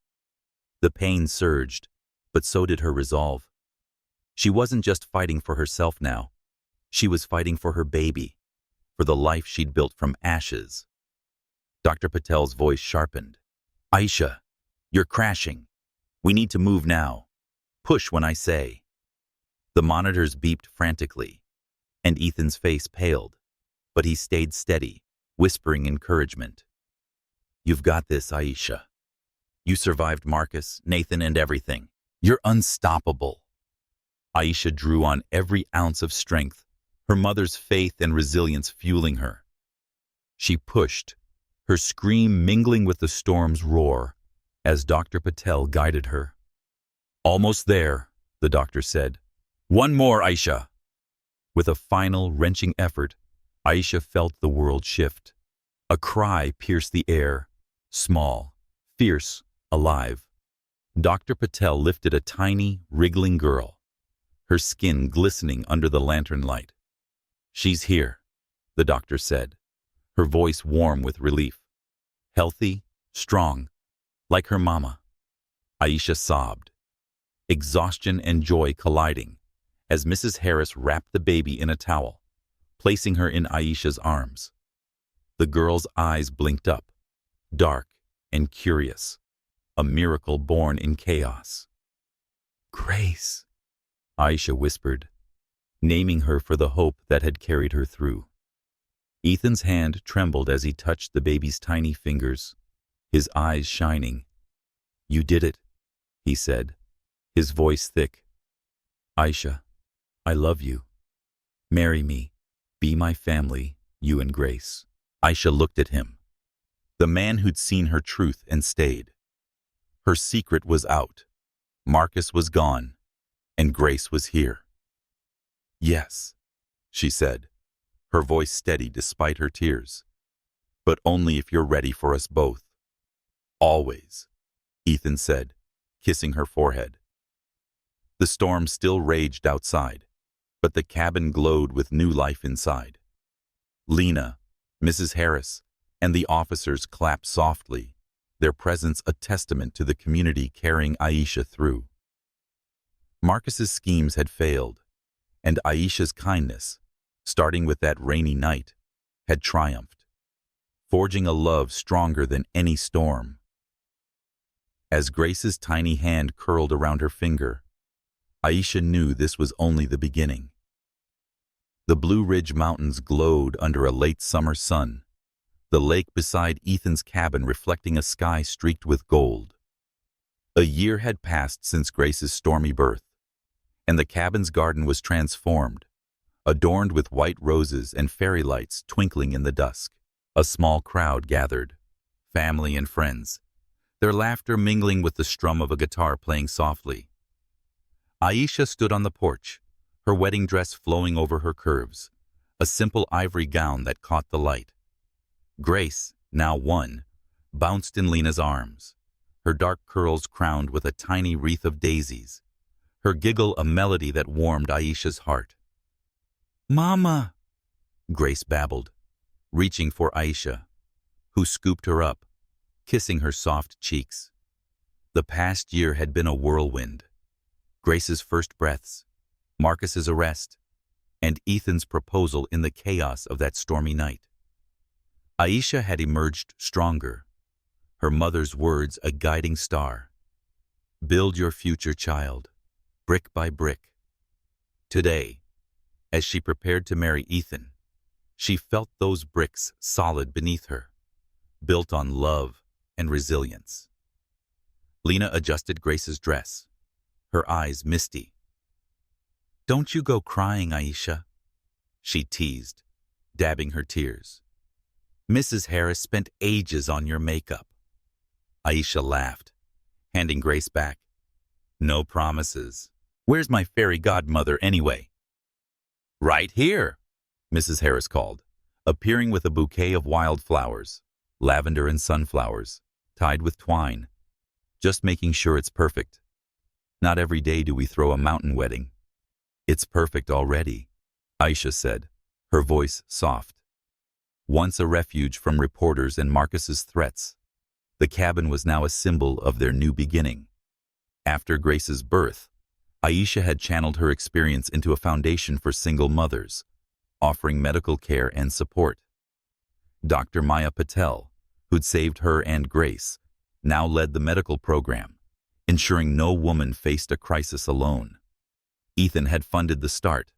The pain surged, but so did her resolve. She wasn't just fighting for herself now. She was fighting for her baby, for the life she'd built from ashes. Dr. Patel's voice sharpened. Aisha, you're crashing. We need to move now. Push when I say. The monitors beeped frantically, and Ethan's face paled, but he stayed steady, whispering encouragement. You've got this, Aisha. You survived Marcus, Nathan, and everything. You're unstoppable. Aisha drew on every ounce of strength, her mother's faith and resilience fueling her. She pushed, her scream mingling with the storm's roar, as Dr. Patel guided her. Almost there, the doctor said. One more, Aisha. With a final, wrenching effort, Aisha felt the world shift. A cry pierced the air, small, fierce, alive. Dr. Patel lifted a tiny, wriggling girl, her skin glistening under the lantern light. She's here, the doctor said, her voice warm with relief. Healthy, strong, like her mama. Aisha sobbed, exhaustion and joy colliding as Mrs. Harris wrapped the baby in a towel, placing her in Aisha's arms. The girl's eyes blinked up, dark and curious, a miracle born in chaos. Grace, Aisha whispered, naming her for the hope that had carried her through. Ethan's hand trembled as he touched the baby's tiny fingers, his eyes shining. You did it, he said, his voice thick. Aisha, I love you. Marry me. Be my family, you and Grace. Aisha looked at him, the man who'd seen her truth and stayed. Her secret was out. Marcus was gone, and Grace was here. Yes, she said, her voice steady despite her tears. But only if you're ready for us both. Always, Ethan said, kissing her forehead. The storm still raged outside, but the cabin glowed with new life inside. Lena, Mrs. Harris, and the officers clapped softly, their presence a testament to the community carrying Aisha through. Marcus's schemes had failed, and Aisha's kindness, starting with that rainy night, had triumphed, forging a love stronger than any storm. As Grace's tiny hand curled around her finger, Aisha knew this was only the beginning. The Blue Ridge Mountains glowed under a late summer sun, the lake beside Ethan's cabin reflecting a sky streaked with gold. A year had passed since Grace's stormy birth, and the cabin's garden was transformed, adorned with white roses and fairy lights twinkling in the dusk. A small crowd gathered, family and friends, their laughter mingling with the strum of a guitar playing softly. Aisha stood on the porch, her wedding dress flowing over her curves, a simple ivory gown that caught the light. Grace, now one, bounced in Lena's arms, her dark curls crowned with a tiny wreath of daisies, her giggle a melody that warmed Aisha's heart. Mama, Grace babbled, reaching for Aisha, who scooped her up, kissing her soft cheeks. The past year had been a whirlwind. Grace's first breaths, Marcus's arrest, and Ethan's proposal in the chaos of that stormy night. Aisha had emerged stronger, her mother's words a guiding star. Build your future, child, brick by brick. Today, as she prepared to marry Ethan, she felt those bricks solid beneath her, built on love and resilience. Lena adjusted Grace's dress, her eyes misty. "Don't you go crying, Aisha," she teased, dabbing her tears. "Mrs. Harris spent ages on your makeup." Aisha laughed, handing Grace back. "No promises. Where's my fairy godmother anyway?" "Right here," Mrs. Harris called, appearing with a bouquet of wild flowers, lavender and sunflowers, tied with twine. "Just making sure it's perfect. Not every day do we throw a mountain wedding." "It's perfect already," Aisha said, her voice soft. Once a refuge from reporters and Marcus's threats, the cabin was now a symbol of their new beginning. After Grace's birth, Aisha had channeled her experience into a foundation for single mothers, offering medical care and support. Dr. Maya Patel, who'd saved her and Grace, now led the medical program, ensuring no woman faced a crisis alone. Ethan had funded the start,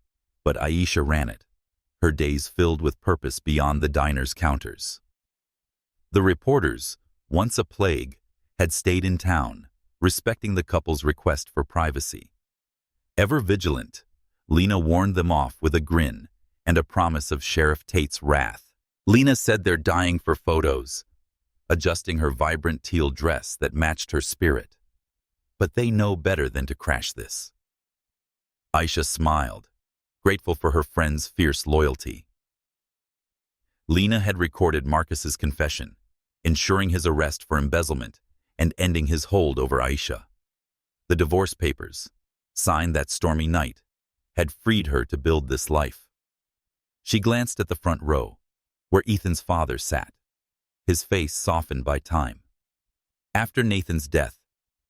but Aisha ran it, her days filled with purpose beyond the diner's counters. The reporters, once a plague, had stayed in town, respecting the couple's request for privacy. Ever vigilant, Lena warned them off with a grin and a promise of Sheriff Tate's wrath. Lena said they're dying for photos, adjusting her vibrant teal dress that matched her spirit. But they know better than to crash this. Aisha smiled, grateful for her friend's fierce loyalty. Lena had recorded Marcus's confession, ensuring his arrest for embezzlement and ending his hold over Aisha. The divorce papers, signed that stormy night, had freed her to build this life. She glanced at the front row, where Ethan's father sat, his face softened by time. After Nathan's death,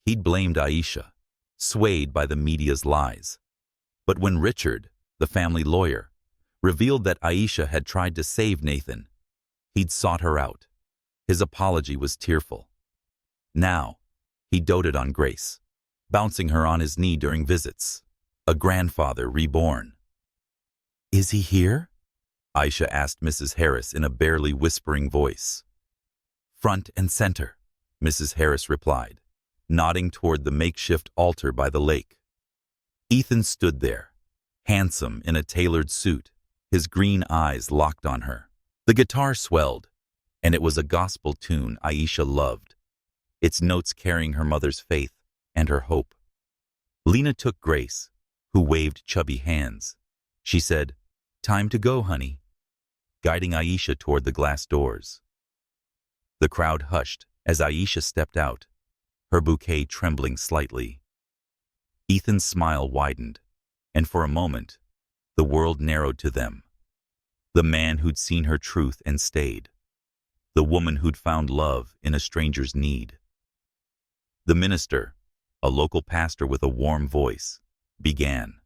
he'd blamed Aisha, swayed by the media's lies. But when Richard, the family lawyer, revealed that Aisha had tried to save Nathan, he'd sought her out. His apology was tearful. Now, he doted on Grace, bouncing her on his knee during visits, a grandfather reborn. "Is he here?" Aisha asked Mrs. Harris in a barely whispering voice. "Front and center," Mrs. Harris replied, nodding toward the makeshift altar by the lake. Ethan stood there, handsome in a tailored suit, his green eyes locked on her. The guitar swelled, and it was a gospel tune Aisha loved, its notes carrying her mother's faith and her hope. Lena took Grace, who waved chubby hands. She said, "Time to go, honey," guiding Aisha toward the glass doors. The crowd hushed as Aisha stepped out, her bouquet trembling slightly. Ethan's smile widened, and for a moment, the world narrowed to them. The man who'd seen her truth and stayed. The woman who'd found love in a stranger's need. The minister, a local pastor with a warm voice, began.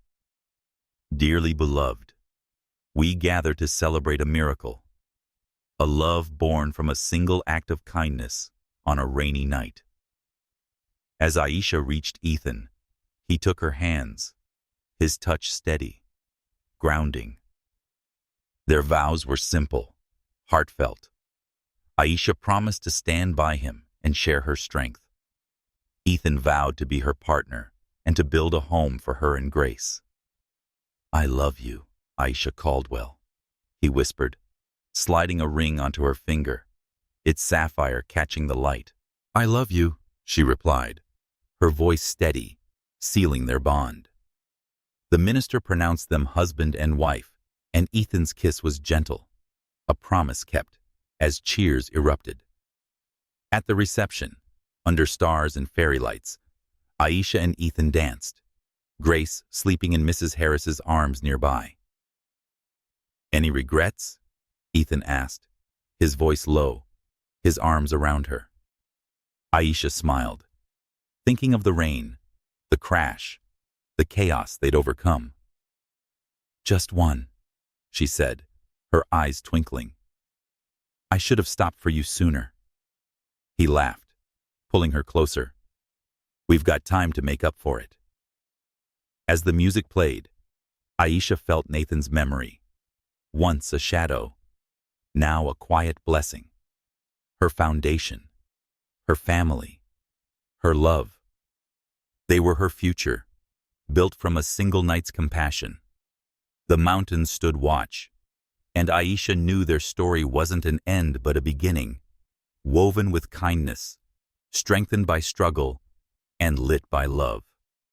"Dearly beloved, we gather to celebrate a miracle, a love born from a single act of kindness on a rainy night." As Aisha reached Ethan, he took her hands, his touch steady, grounding. Their vows were simple, heartfelt. Aisha promised to stand by him and share her strength. Ethan vowed to be her partner and to build a home for her and Grace. "I love you, Aisha Caldwell," he whispered, sliding a ring onto her finger, its sapphire catching the light. "I love you," she replied, her voice steady, sealing their bond. The minister pronounced them husband and wife, and Ethan's kiss was gentle, a promise kept, as cheers erupted. At the reception, under stars and fairy lights, Aisha and Ethan danced, Grace sleeping in Mrs. Harris's arms nearby. "Any regrets?" Ethan asked, his voice low, his arms around her. Aisha smiled, thinking of the rain, the crash, the chaos they'd overcome. "Just one," she said, her eyes twinkling. "I should have stopped for you sooner." He laughed, pulling her closer. "We've got time to make up for it." As the music played, Aisha felt Nathan's memory, once a shadow, now a quiet blessing. Her foundation, her family, her love. They were her future, built from a single night's compassion. The mountains stood watch, and Aisha knew their story wasn't an end but a beginning, woven with kindness, strengthened by struggle, and lit by love.